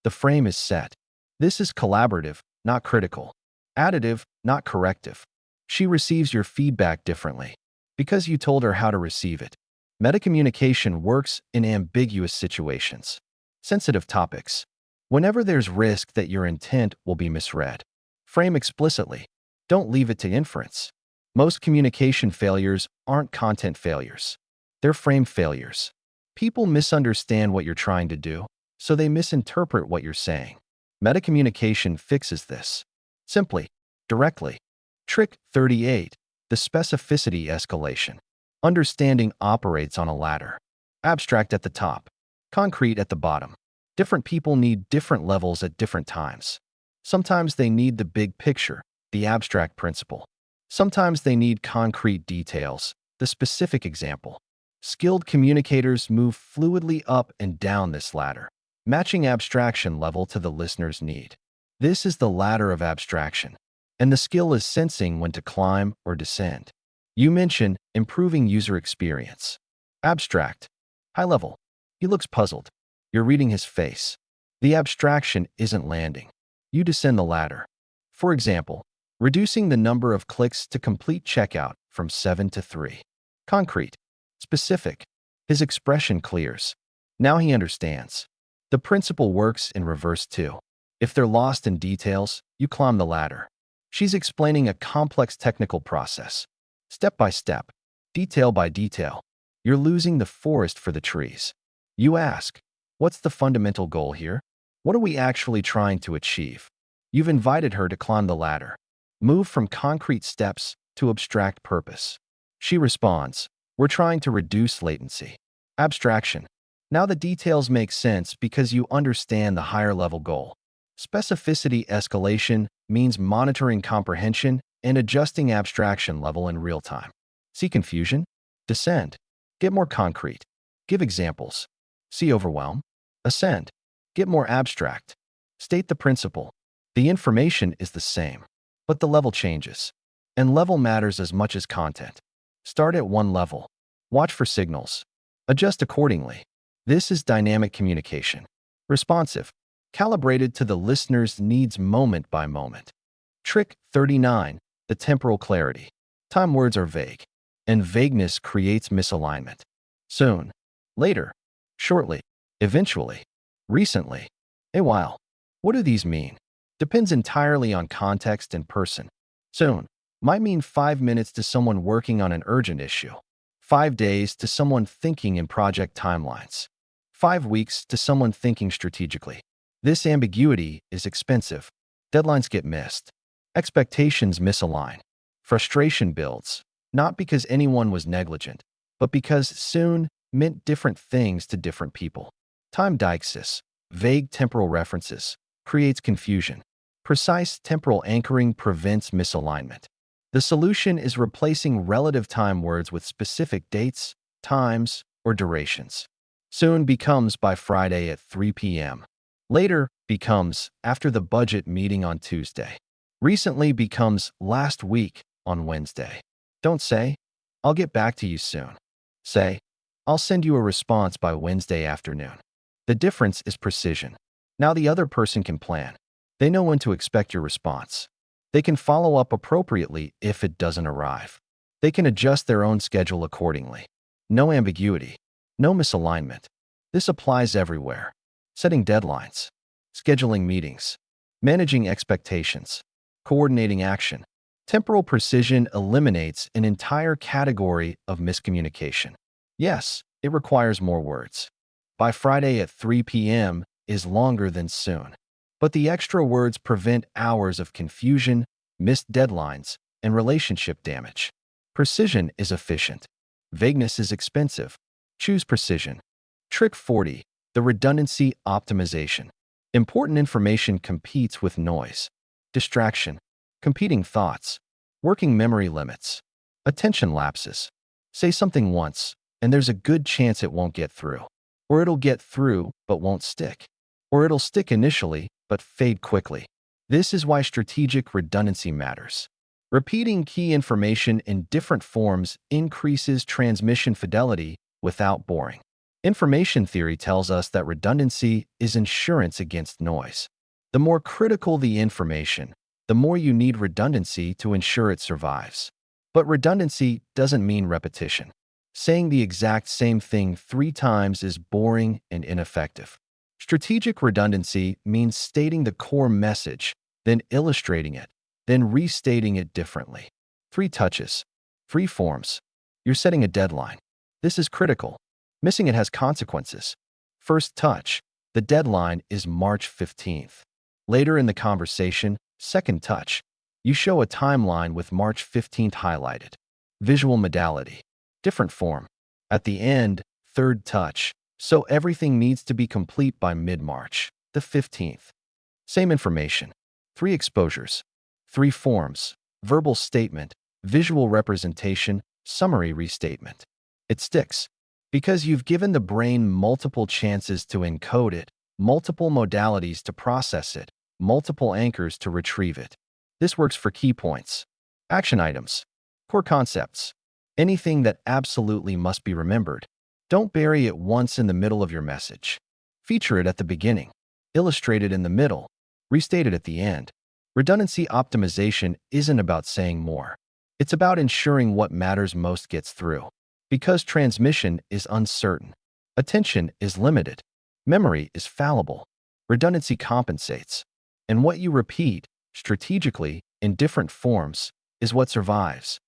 The frame is set. This is collaborative, not critical. Additive, not corrective. She receives your feedback differently because you told her how to receive it. Metacommunication works in ambiguous situations. Sensitive topics. Whenever there's risk that your intent will be misread. Frame explicitly. Don't leave it to inference. Most communication failures aren't content failures. They're frame failures. People misunderstand what you're trying to do, so they misinterpret what you're saying. Metacommunication fixes this. Simply, directly. Trick 38. The specificity escalation. Understanding operates on a ladder. Abstract at the top. Concrete at the bottom. Different people need different levels at different times. Sometimes they need the big picture, the abstract principle. Sometimes they need concrete details, the specific example. Skilled communicators move fluidly up and down this ladder, matching abstraction level to the listener's need. This is the ladder of abstraction, and the skill is sensing when to climb or descend. You mention improving user experience. Abstract. High level. He looks puzzled. You're reading his face. The abstraction isn't landing. You descend the ladder. For example, reducing the number of clicks to complete checkout from 7 to 3. Concrete. Specific. His expression clears. Now he understands. The principle works in reverse too. If they're lost in details, you climb the ladder. She's explaining a complex technical process. Step by step, detail by detail. You're losing the forest for the trees. You ask, what's the fundamental goal here? What are we actually trying to achieve? You've invited her to climb the ladder. Move from concrete steps to abstract purpose. She responds, we're trying to reduce latency. Abstraction. Now the details make sense because you understand the higher level goal. Specificity escalation means monitoring comprehension and adjusting abstraction level in real time. See confusion? Descend. Get more concrete. Give examples. See overwhelm. Ascend. Get more abstract. State the principle. The information is the same, but the level changes. And level matters as much as content. Start at one level. Watch for signals. Adjust accordingly. This is dynamic communication. Responsive. Calibrated to the listener's needs moment by moment. Trick 39. The temporal clarity. Time words are vague, and vagueness creates misalignment. Soon. Later. Shortly. Eventually. Recently. A while. What do these mean? Depends entirely on context and person. Soon might mean 5 minutes to someone working on an urgent issue, 5 days to someone thinking in project timelines, 5 weeks to someone thinking strategically. This ambiguity is expensive. Deadlines get missed. Expectations misalign. Frustration builds, not because anyone was negligent, but because soon meant different things to different people. Time deixis, vague temporal references, creates confusion. Precise temporal anchoring prevents misalignment. The solution is replacing relative time words with specific dates, times, or durations. Soon becomes by Friday at 3 p.m. Later becomes after the budget meeting on Tuesday. Recently becomes last week on Wednesday. Don't say, I'll get back to you soon. Say, I'll send you a response by Wednesday afternoon. The difference is precision. Now the other person can plan. They know when to expect your response. They can follow up appropriately if it doesn't arrive. They can adjust their own schedule accordingly. No ambiguity. No misalignment. This applies everywhere. Setting deadlines. Scheduling meetings. Managing expectations. Coordinating action. Temporal precision eliminates an entire category of miscommunication. Yes, it requires more words. By Friday at 3 p.m. is longer than soon. But the extra words prevent hours of confusion, missed deadlines, and relationship damage. Precision is efficient. Vagueness is expensive. Choose precision. Trick 40. The redundancy optimization. Important information competes with noise. Distraction. Competing thoughts. Working memory limits. Attention lapses. Say something once, and there's a good chance it won't get through. Or it'll get through, but won't stick. Or it'll stick initially, but fade quickly. This is why strategic redundancy matters. Repeating key information in different forms increases transmission fidelity without boring. Information theory tells us that redundancy is insurance against noise. The more critical the information, the more you need redundancy to ensure it survives. But redundancy doesn't mean repetition. Saying the exact same thing 3 times is boring and ineffective. Strategic redundancy means stating the core message, then illustrating it, then restating it differently. 3 touches. 3 forms. You're setting a deadline. This is critical. Missing it has consequences. First touch. The deadline is March 15th. Later in the conversation, second touch. You show a timeline with March 15th highlighted. Visual modality. Different form. At the end, third touch. So everything needs to be complete by mid-March, the 15th. Same information. 3 exposures. 3 forms. Verbal statement, visual representation, summary restatement. It sticks because you've given the brain multiple chances to encode it, multiple modalities to process it, multiple anchors to retrieve it. This works for key points. Action items. Core concepts. Anything that absolutely must be remembered. Don't bury it once in the middle of your message. Feature it at the beginning. Illustrate it in the middle. Restate it at the end. Redundancy optimization isn't about saying more. It's about ensuring what matters most gets through. Because transmission is uncertain. Attention is limited. Memory is fallible. Redundancy compensates. And what you repeat, strategically, in different forms, is what survives.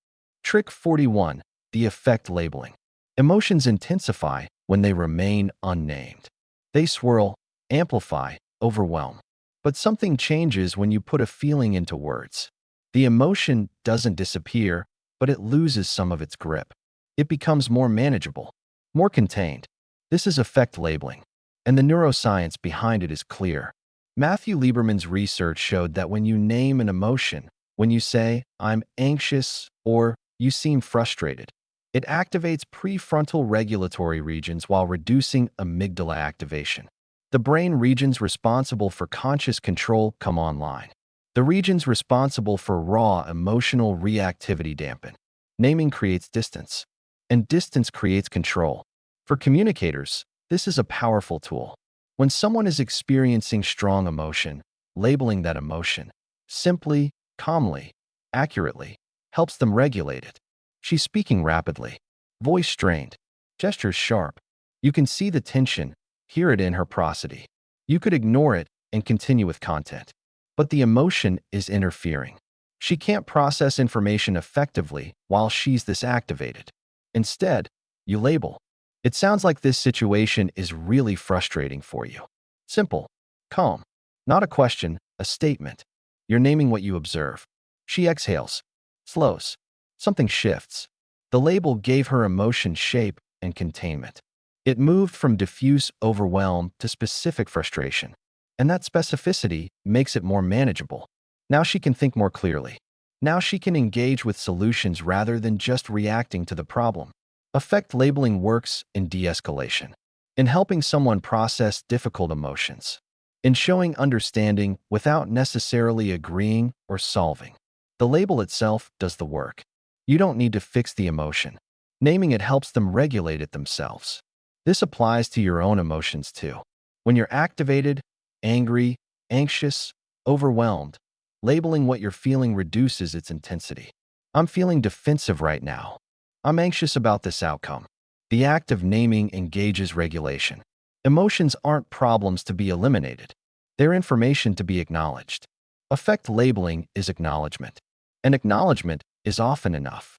Trick 41. The effect labeling. Emotions intensify when they remain unnamed. They swirl, amplify, overwhelm. But something changes when you put a feeling into words. The emotion doesn't disappear, but it loses some of its grip. It becomes more manageable, more contained. This is effect labeling, and the neuroscience behind it is clear. Matthew Lieberman's research showed that when you name an emotion, when you say, "I'm anxious," or "you seem frustrated," It activates prefrontal regulatory regions while reducing amygdala activation. The brain regions responsible for conscious control come online. The regions responsible for raw emotional reactivity dampen. Naming creates distance, and distance creates control. For communicators, this is a powerful tool. When someone is experiencing strong emotion, labeling that emotion simply, calmly, accurately helps them regulate it. She's speaking rapidly, voice strained, gestures sharp. You can see the tension, hear it in her prosody. You could ignore it and continue with content. But the emotion is interfering. She can't process information effectively while she's this activated. Instead, you label. It sounds like this situation is really frustrating for you. Simple, calm. Not a question, a statement. You're naming what you observe. She exhales, slows. Something shifts. The label gave her emotion shape and containment. It moved from diffuse overwhelm to specific frustration. And that specificity makes it more manageable. Now she can think more clearly. Now she can engage with solutions rather than just reacting to the problem. Affect labeling works in de-escalation, in helping someone process difficult emotions, in showing understanding without necessarily agreeing or solving. The label itself does the work. You don't need to fix the emotion. Naming it helps them regulate it themselves. This applies to your own emotions too. When you're activated, angry, anxious, overwhelmed, labeling what you're feeling reduces its intensity. I'm feeling defensive right now. I'm anxious about this outcome. The act of naming engages regulation. Emotions aren't problems to be eliminated. They're information to be acknowledged. Affect labeling is acknowledgement. And acknowledgement is often enough.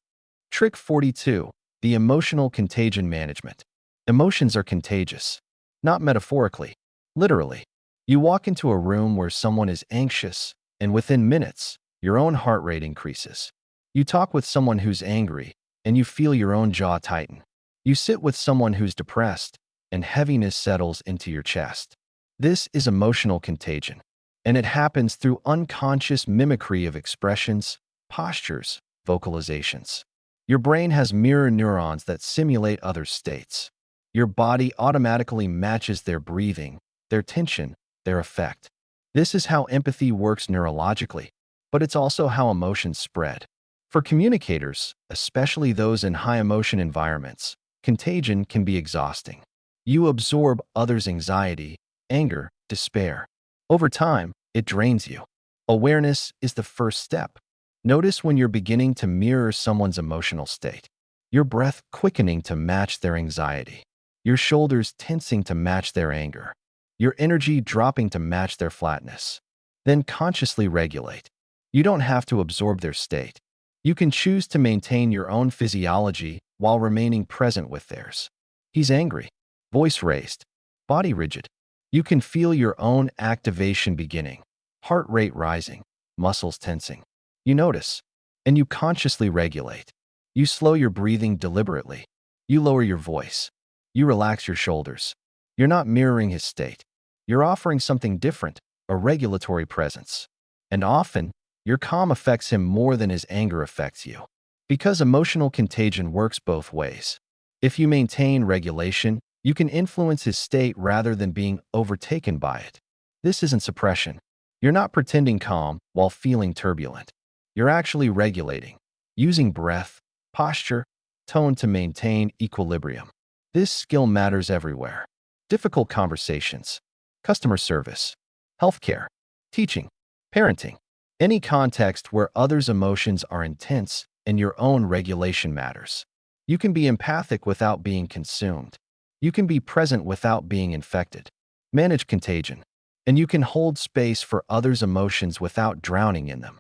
Trick 42. The emotional contagion management. Emotions are contagious. Not metaphorically, literally. You walk into a room where someone is anxious, and within minutes, your own heart rate increases. You talk with someone who's angry, and you feel your own jaw tighten. You sit with someone who's depressed, and heaviness settles into your chest. This is emotional contagion, and it happens through unconscious mimicry of expressions, postures, vocalizations. Your brain has mirror neurons that simulate other states. Your body automatically matches their breathing, their tension, their effect. This is how empathy works neurologically, but it's also how emotions spread. For communicators, especially those in high-emotion environments, contagion can be exhausting. You absorb others' anxiety, anger, despair. Over time, it drains you. Awareness is the first step. Notice when you're beginning to mirror someone's emotional state. Your breath quickening to match their anxiety. Your shoulders tensing to match their anger. Your energy dropping to match their flatness. Then consciously regulate. You don't have to absorb their state. You can choose to maintain your own physiology while remaining present with theirs. He's angry. Voice raised. Body rigid. You can feel your own activation beginning. Heart rate rising. Muscles tensing. You notice, and you consciously regulate. You slow your breathing deliberately. You lower your voice. You relax your shoulders. You're not mirroring his state. You're offering something different, a regulatory presence. And often, your calm affects him more than his anger affects you. Because emotional contagion works both ways. If you maintain regulation, you can influence his state rather than being overtaken by it. This isn't suppression. You're not pretending calm while feeling turbulent. You're actually regulating, using breath, posture, tone to maintain equilibrium. This skill matters everywhere. Difficult conversations, customer service, healthcare, teaching, parenting. Any context where others' emotions are intense and your own regulation matters. You can be empathic without being consumed. You can be present without being infected. Manage contagion. And you can hold space for others' emotions without drowning in them.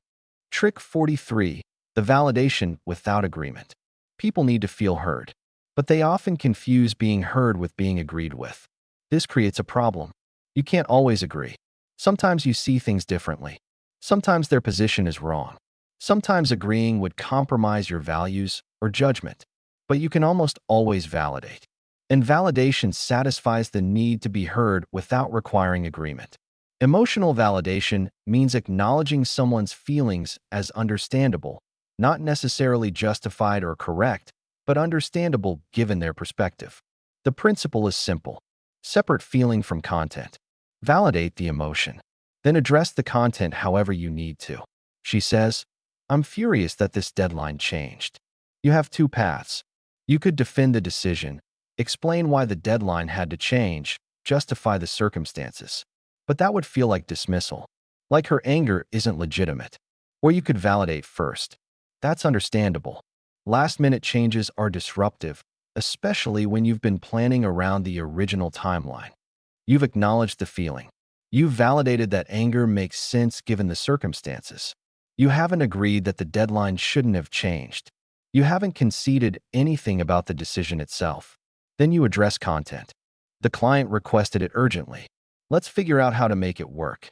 Trick 43. The validation without agreement. People need to feel heard, but they often confuse being heard with being agreed with. This creates a problem. You can't always agree. Sometimes you see things differently. Sometimes their position is wrong. Sometimes agreeing would compromise your values or judgment, but you can almost always validate. And validation satisfies the need to be heard without requiring agreement. Emotional validation means acknowledging someone's feelings as understandable, not necessarily justified or correct, but understandable given their perspective. The principle is simple. Separate feeling from content. Validate the emotion. Then address the content however you need to. She says, I'm furious that this deadline changed. You have two paths. You could defend the decision, explain why the deadline had to change, justify the circumstances. But that would feel like dismissal, like her anger isn't legitimate. Or you could validate first. That's understandable. Last-minute changes are disruptive, especially when you've been planning around the original timeline. You've acknowledged the feeling. You've validated that anger makes sense given the circumstances. You haven't agreed that the deadline shouldn't have changed. You haven't conceded anything about the decision itself. Then you address content. The client requested it urgently. Let's figure out how to make it work.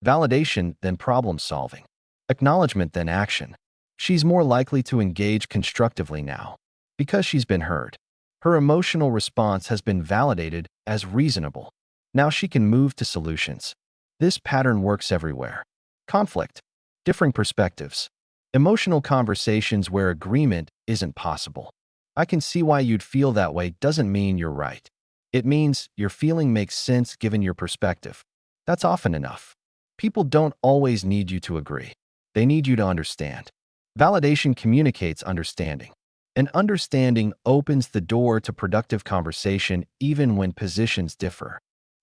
Validation, then problem solving. Acknowledgement, then action. She's more likely to engage constructively now because she's been heard. Her emotional response has been validated as reasonable. Now she can move to solutions. This pattern works everywhere. Conflict. Differing perspectives. Emotional conversations where agreement isn't possible. I can see why you'd feel that way doesn't mean you're right. It means your feeling makes sense given your perspective. That's often enough. People don't always need you to agree. They need you to understand. Validation communicates understanding. And understanding opens the door to productive conversation even when positions differ.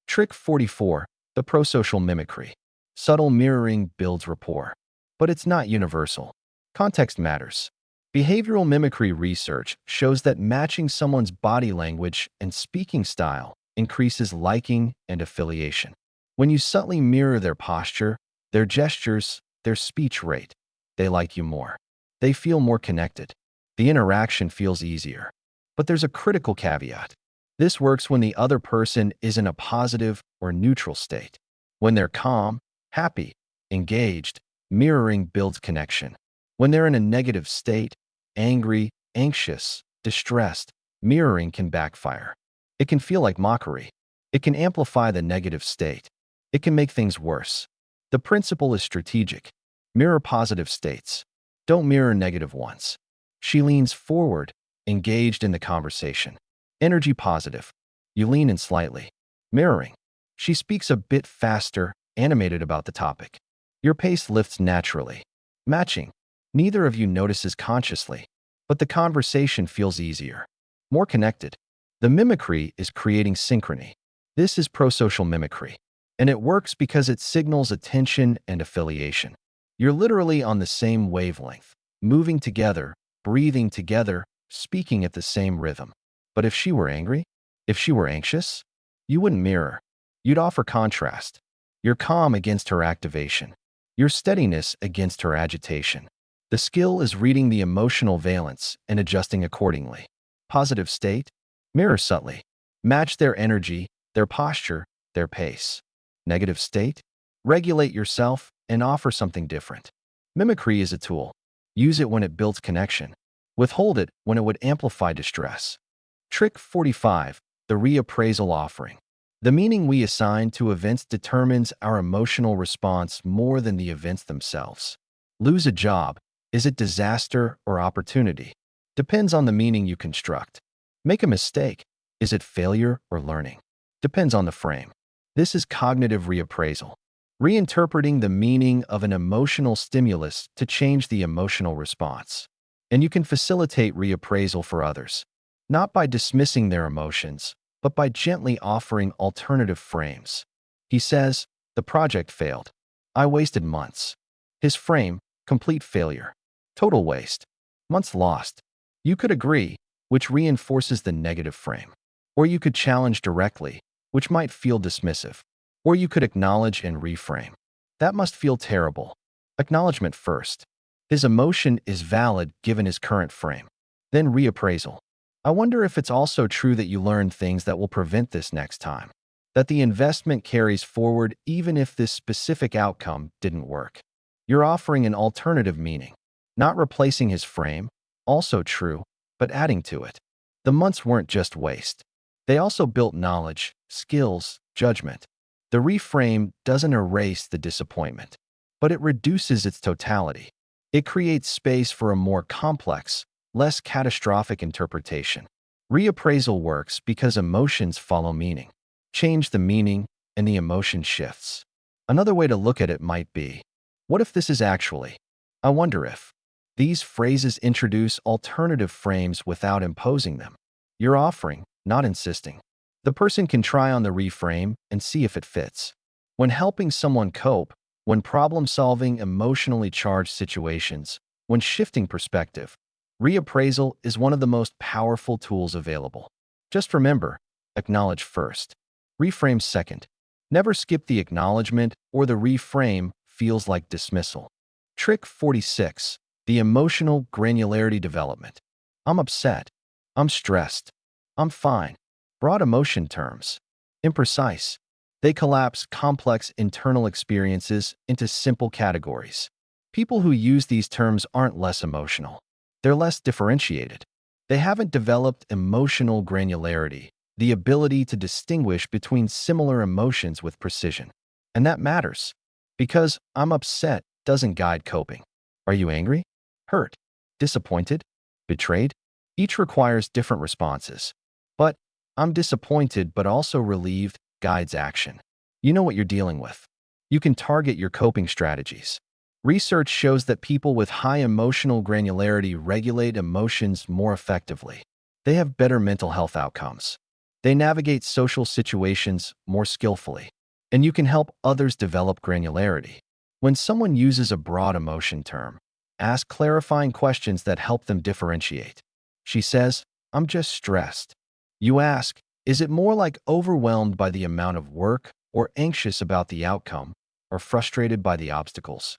Trick 44. The prosocial mimicry. Subtle mirroring builds rapport. But it's not universal. Context matters. Behavioral mimicry research shows that matching someone's body language and speaking style increases liking and affiliation. When you subtly mirror their posture, their gestures, their speech rate, they like you more. They feel more connected. The interaction feels easier. But there's a critical caveat. This works when the other person is in a positive or neutral state. When they're calm, happy, engaged, mirroring builds connection. When they're in a negative state, angry, anxious, distressed, mirroring can backfire. It can feel like mockery. It can amplify the negative state. It can make things worse. The principle is strategic. Mirror positive states. Don't mirror negative ones. She leans forward, engaged in the conversation. Energy positive. You lean in slightly. Mirroring. She speaks a bit faster, animated about the topic. Your pace lifts naturally. Matching. Neither of you notices consciously, but the conversation feels easier. More connected. The mimicry is creating synchrony. This is prosocial mimicry. And it works because it signals attention and affiliation. You're literally on the same wavelength, moving together, breathing together, speaking at the same rhythm. But if she were angry, if she were anxious, you wouldn't mirror. You'd offer contrast. Your calm against her activation. Your steadiness against her agitation. The skill is reading the emotional valence and adjusting accordingly. Positive state, mirror subtly. Match their energy, their posture, their pace. Negative state, regulate yourself and offer something different. Mimicry is a tool. Use it when it builds connection. Withhold it when it would amplify distress. Trick 45. The reappraisal offering. The meaning we assign to events determines our emotional response more than the events themselves. Lose a job. Is it disaster or opportunity? Depends on the meaning you construct. Make a mistake. Is it failure or learning? Depends on the frame. This is cognitive reappraisal. Reinterpreting the meaning of an emotional stimulus to change the emotional response. And you can facilitate reappraisal for others, not by dismissing their emotions, but by gently offering alternative frames. He says, the project failed. I wasted months. His frame, complete failure. Total waste. Months lost. You could agree, which reinforces the negative frame. Or you could challenge directly, which might feel dismissive. Or you could acknowledge and reframe. That must feel terrible. Acknowledgement first. His emotion is valid given his current frame. Then reappraisal. I wonder if it's also true that you learned things that will prevent this next time. That the investment carries forward even if this specific outcome didn't work. You're offering an alternative meaning. Not replacing his frame, also true, but adding to it. The months weren't just waste. They also built knowledge, skills, judgment. The reframe doesn't erase the disappointment, but it reduces its totality. It creates space for a more complex, less catastrophic interpretation. Reappraisal works because emotions follow meaning. Change the meaning, and the emotion shifts. Another way to look at it might be, what if this is actually? I wonder if. These phrases introduce alternative frames without imposing them. You're offering, not insisting. The person can try on the reframe and see if it fits. When helping someone cope, when problem-solving emotionally charged situations, when shifting perspective, reappraisal is one of the most powerful tools available. Just remember, acknowledge first. Reframe second. Never skip the acknowledgement or the reframe feels like dismissal. Trick 46. The emotional granularity development. I'm upset. I'm stressed. I'm fine. Broad emotion terms. Imprecise. They collapse complex internal experiences into simple categories. People who use these terms aren't less emotional. They're less differentiated. They haven't developed emotional granularity, the ability to distinguish between similar emotions with precision. And that matters, because I'm upset doesn't guide coping. Are you angry? Hurt? Disappointed? Betrayed? Each requires different responses. But I'm disappointed but also relieved guides action. You know what you're dealing with. You can target your coping strategies. Research shows that people with high emotional granularity regulate emotions more effectively. They have better mental health outcomes. They navigate social situations more skillfully. And you can help others develop granularity. When someone uses a broad emotion term, ask clarifying questions that help them differentiate. She says, I'm just stressed. You ask, is it more like overwhelmed by the amount of work, or anxious about the outcome, or frustrated by the obstacles?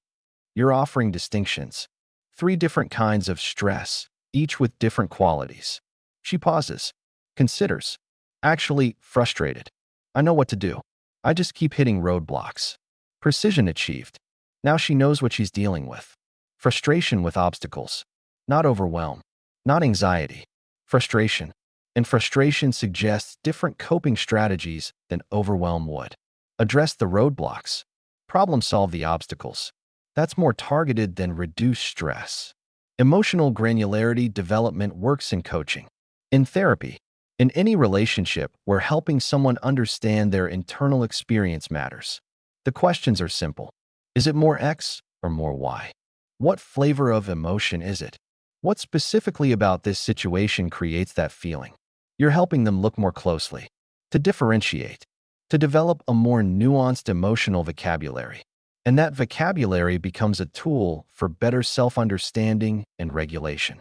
You're offering distinctions. 3 different kinds of stress, each with different qualities. She pauses, considers. Actually, frustrated. I know what to do. I just keep hitting roadblocks. Precision achieved. Now she knows what she's dealing with. Frustration with obstacles. Not overwhelm. Not anxiety. Frustration. And frustration suggests different coping strategies than overwhelm would. Address the roadblocks. Problem solve the obstacles. That's more targeted than reduce stress. Emotional granularity development works in coaching, in therapy, in any relationship where helping someone understand their internal experience matters. The questions are simple. Is it more X or more Y? What flavor of emotion is it? What specifically about this situation creates that feeling? You're helping them look more closely, to differentiate, to develop a more nuanced emotional vocabulary. And that vocabulary becomes a tool for better self-understanding and regulation.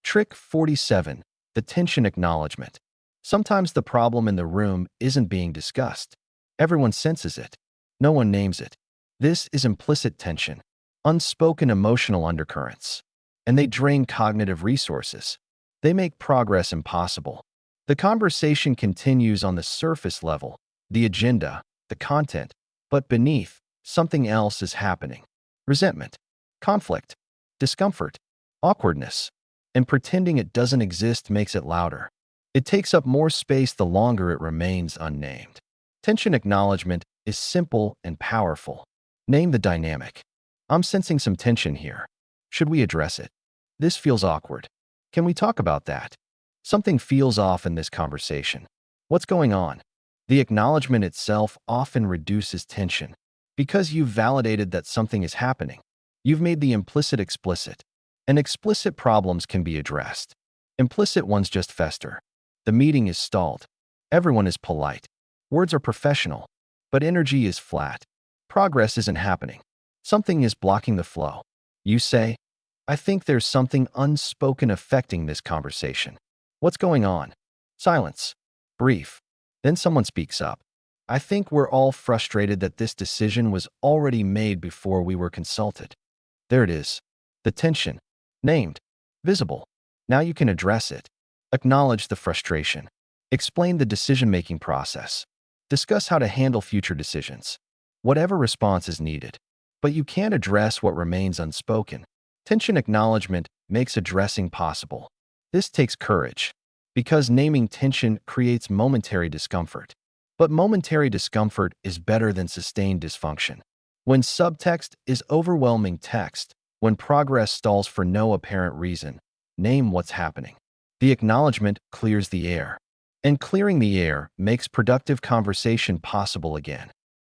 Trick 47. The tension acknowledgement. Sometimes the problem in the room isn't being discussed. Everyone senses it. No one names it. This is implicit tension, unspoken emotional undercurrents. And they drain cognitive resources. They make progress impossible. The conversation continues on the surface level, the agenda, the content, but beneath, something else is happening. Resentment, conflict, discomfort, awkwardness, and pretending it doesn't exist makes it louder. It takes up more space the longer it remains unnamed. Tension acknowledgement is simple and powerful. Name the dynamic. I'm sensing some tension here. Should we address it? This feels awkward. Can we talk about that? Something feels off in this conversation. What's going on? The acknowledgement itself often reduces tension. Because you've validated that something is happening, you've made the implicit explicit. And explicit problems can be addressed. Implicit ones just fester. The meeting is stalled. Everyone is polite. Words are professional. But energy is flat. Progress isn't happening. Something is blocking the flow. You say, I think there's something unspoken affecting this conversation. What's going on? Silence. Brief. Then someone speaks up. I think we're all frustrated that this decision was already made before we were consulted. There it is. The tension. Named. Visible. Now you can address it. Acknowledge the frustration. Explain the decision-making process. Discuss how to handle future decisions. Whatever response is needed. But you can't address what remains unspoken. Tension acknowledgement makes addressing possible. This takes courage, because naming tension creates momentary discomfort. But momentary discomfort is better than sustained dysfunction. When subtext is overwhelming text, when progress stalls for no apparent reason, Name what's happening. The acknowledgement clears the air. And clearing the air makes productive conversation possible again.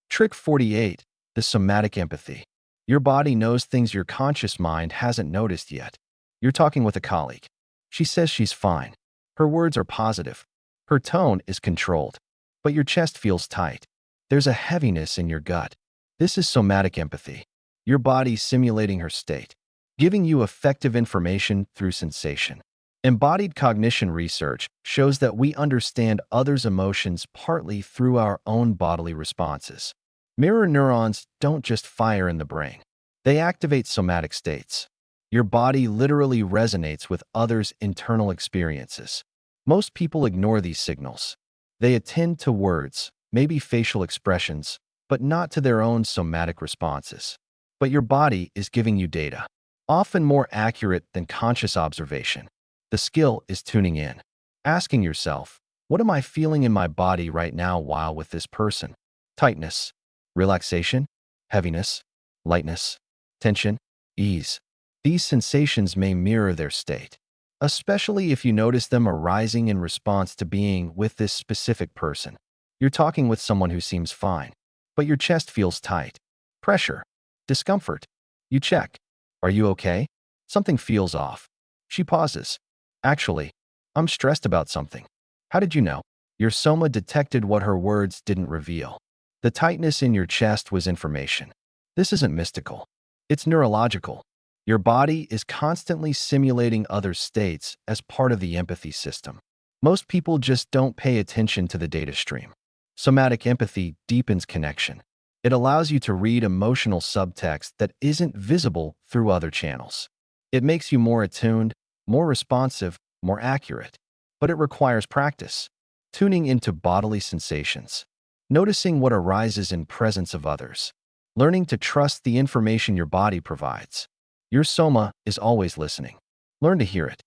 Trick 48. The somatic empathy. Your body knows things your conscious mind hasn't noticed yet. You're talking with a colleague. She says she's fine. Her words are positive. Her tone is controlled. But your chest feels tight. There's a heaviness in your gut. This is somatic empathy. Your body simulating her state, giving you effective information through sensation. Embodied cognition research shows that we understand others' emotions partly through our own bodily responses. Mirror neurons don't just fire in the brain. They activate somatic states. Your body literally resonates with others' internal experiences. Most people ignore these signals. They attend to words, maybe facial expressions, but not to their own somatic responses. But your body is giving you data, often more accurate than conscious observation. The skill is tuning in, asking yourself, what am I feeling in my body right now while with this person? Tightness, relaxation, heaviness, lightness, tension, ease. These sensations may mirror their state, especially if you notice them arising in response to being with this specific person. You're talking with someone who seems fine, but your chest feels tight. Pressure, discomfort. You check. Are you okay? Something feels off. She pauses. Actually, I'm stressed about something. How did you know? Your soma detected what her words didn't reveal. The tightness in your chest was information. This isn't mystical. It's neurological. Your body is constantly simulating other states as part of the empathy system. Most people just don't pay attention to the data stream. Somatic empathy deepens connection. It allows you to read emotional subtext that isn't visible through other channels. It makes you more attuned, more responsive, more accurate. But it requires practice, tuning into bodily sensations, noticing what arises in presence of others, learning to trust the information your body provides. Your soma is always listening. Learn to hear it.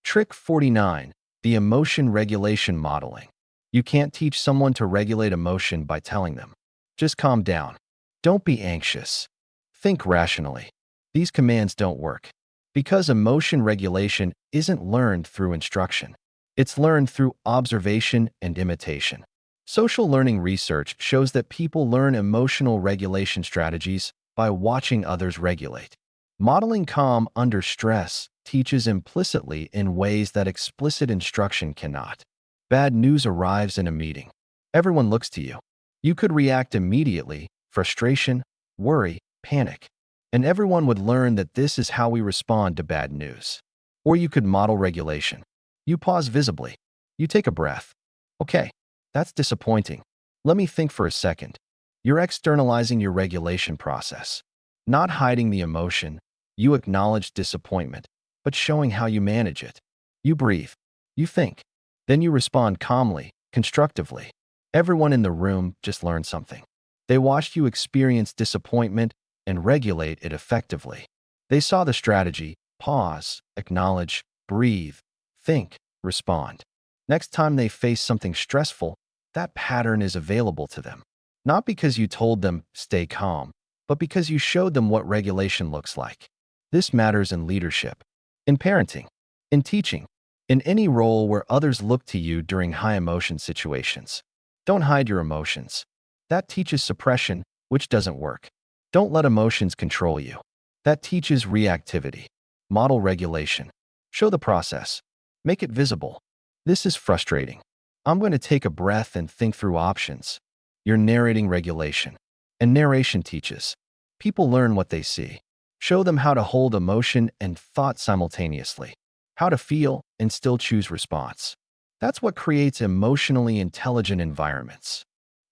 Trick 49. The emotion regulation modeling. You can't teach someone to regulate emotion by telling them. Just calm down. Don't be anxious. Think rationally. These commands don't work. Because emotion regulation isn't learned through instruction. It's learned through observation and imitation. Social learning research shows that people learn emotional regulation strategies by watching others regulate. Modeling calm under stress teaches implicitly in ways that explicit instruction cannot. Bad news arrives in a meeting. Everyone looks to you. You could react immediately, frustration, worry, panic. And everyone would learn that this is how we respond to bad news. Or you could model regulation. You pause visibly. You take a breath. Okay, that's disappointing. Let me think for a second. You're externalizing your regulation process. Not hiding the emotion, you acknowledge disappointment, but showing how you manage it. You breathe. You think. Then you respond calmly, constructively. Everyone in the room just learned something. They watched you experience disappointment and regulate it effectively. They saw the strategy: pause, acknowledge, breathe, think, respond. Next time they face something stressful, that pattern is available to them. Not because you told them, stay calm, but because you showed them what regulation looks like. This matters in leadership, in parenting, in teaching, in any role where others look to you during high emotion situations. Don't hide your emotions. That teaches suppression, which doesn't work. Don't let emotions control you. That teaches reactivity. Model regulation. Show the process. Make it visible. This is frustrating. I'm going to take a breath and think through options. You're narrating regulation. And narration teaches. People learn what they see. Show them how to hold emotion and thought simultaneously. How to feel and still choose response. That's what creates emotionally intelligent environments.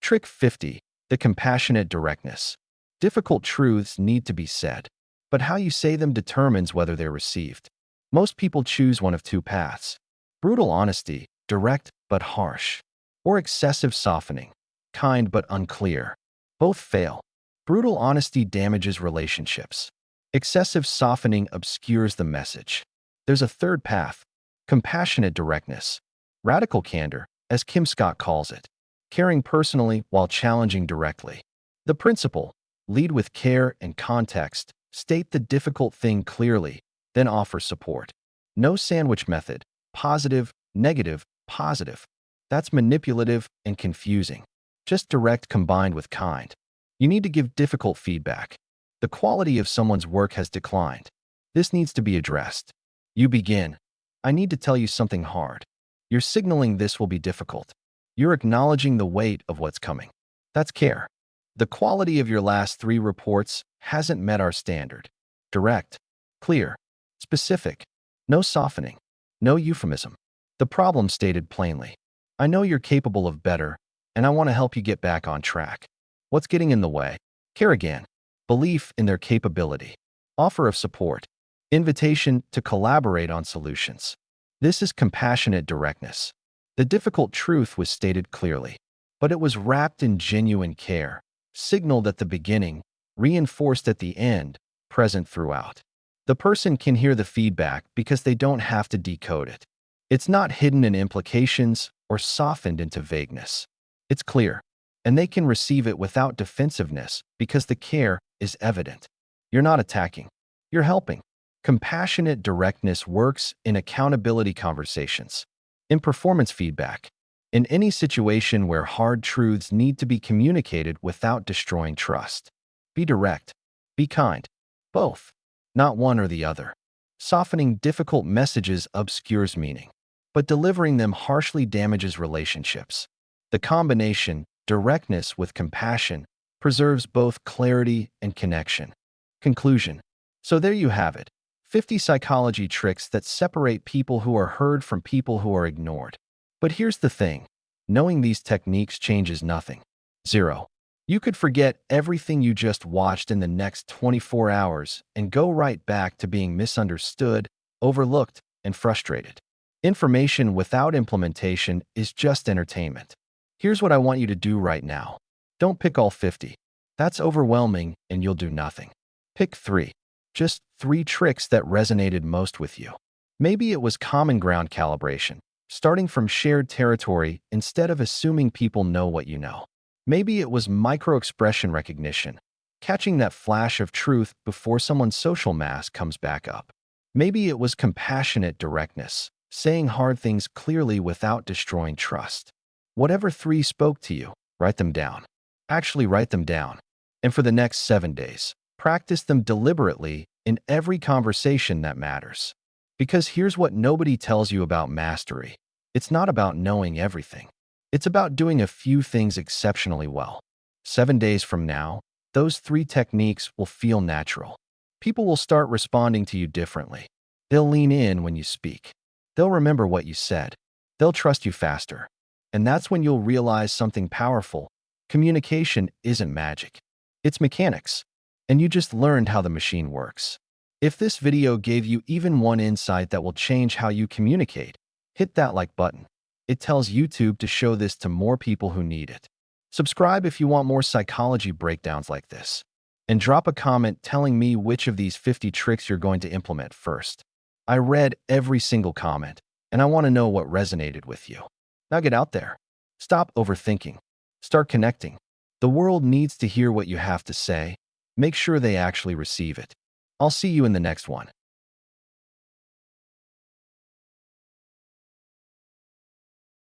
Trick 50. The compassionate directness. Difficult truths need to be said, but how you say them determines whether they're received. Most people choose one of two paths: brutal honesty, direct but harsh, or excessive softening, kind but unclear. Both fail. Brutal honesty damages relationships. Excessive softening obscures the message. There's a third path: compassionate directness. Radical candor, as Kim Scott calls it. Caring personally while challenging directly. The principle: lead with care and context, state the difficult thing clearly, then offer support. No sandwich method, positive, negative, positive. That's manipulative and confusing. Just direct combined with kind. You need to give difficult feedback. The quality of someone's work has declined. This needs to be addressed. You begin. I need to tell you something hard. You're signaling this will be difficult. You're acknowledging the weight of what's coming. That's care. The quality of your last 3 reports hasn't met our standard. Direct, clear, specific. No softening. No euphemism. The problem stated plainly. I know you're capable of better, and I want to help you get back on track. What's getting in the way? Care again. Belief in their capability. Offer of support. Invitation to collaborate on solutions. This is compassionate directness. The difficult truth was stated clearly, but it was wrapped in genuine care, signaled at the beginning, reinforced at the end, present throughout. The person can hear the feedback because they don't have to decode it. It's not hidden in implications or softened into vagueness. It's clear, and they can receive it without defensiveness because the care is evident. You're not attacking. You're helping. Compassionate directness works in accountability conversations, in performance feedback, in any situation where hard truths need to be communicated without destroying trust. Be direct. Be kind. Both. Not one or the other. Softening difficult messages obscures meaning, but delivering them harshly damages relationships. The combination, directness with compassion, preserves both clarity and connection. Conclusion. So there you have it. 50 psychology tricks that separate people who are heard from people who are ignored. But here's the thing. Knowing these techniques changes nothing. 0. You could forget everything you just watched in the next 24 hours and go right back to being misunderstood, overlooked, and frustrated. Information without implementation is just entertainment. Here's what I want you to do right now. Don't pick all 50. That's overwhelming and you'll do nothing. Pick 3. Just 3 tricks that resonated most with you. Maybe it was common ground calibration, starting from shared territory instead of assuming people know what you know. Maybe it was microexpression recognition, catching that flash of truth before someone's social mask comes back up. Maybe it was compassionate directness, saying hard things clearly without destroying trust. Whatever 3 spoke to you, write them down. Actually write them down. And for the next 7 days, practice them deliberately in every conversation that matters. Because here's what nobody tells you about mastery. It's not about knowing everything. It's about doing a few things exceptionally well. 7 days from now, those 3 techniques will feel natural. People will start responding to you differently. They'll lean in when you speak. They'll remember what you said. They'll trust you faster. And that's when you'll realize something powerful. Communication isn't magic. It's mechanics. And you just learned how the machine works. If this video gave you even one insight that will change how you communicate, hit that like button. It tells YouTube to show this to more people who need it. Subscribe if you want more psychology breakdowns like this. And drop a comment telling me which of these 50 tricks you're going to implement first. I read every single comment, and I want to know what resonated with you. Now get out there. Stop overthinking. Start connecting. The world needs to hear what you have to say. Make sure they actually receive it. I'll see you in the next one.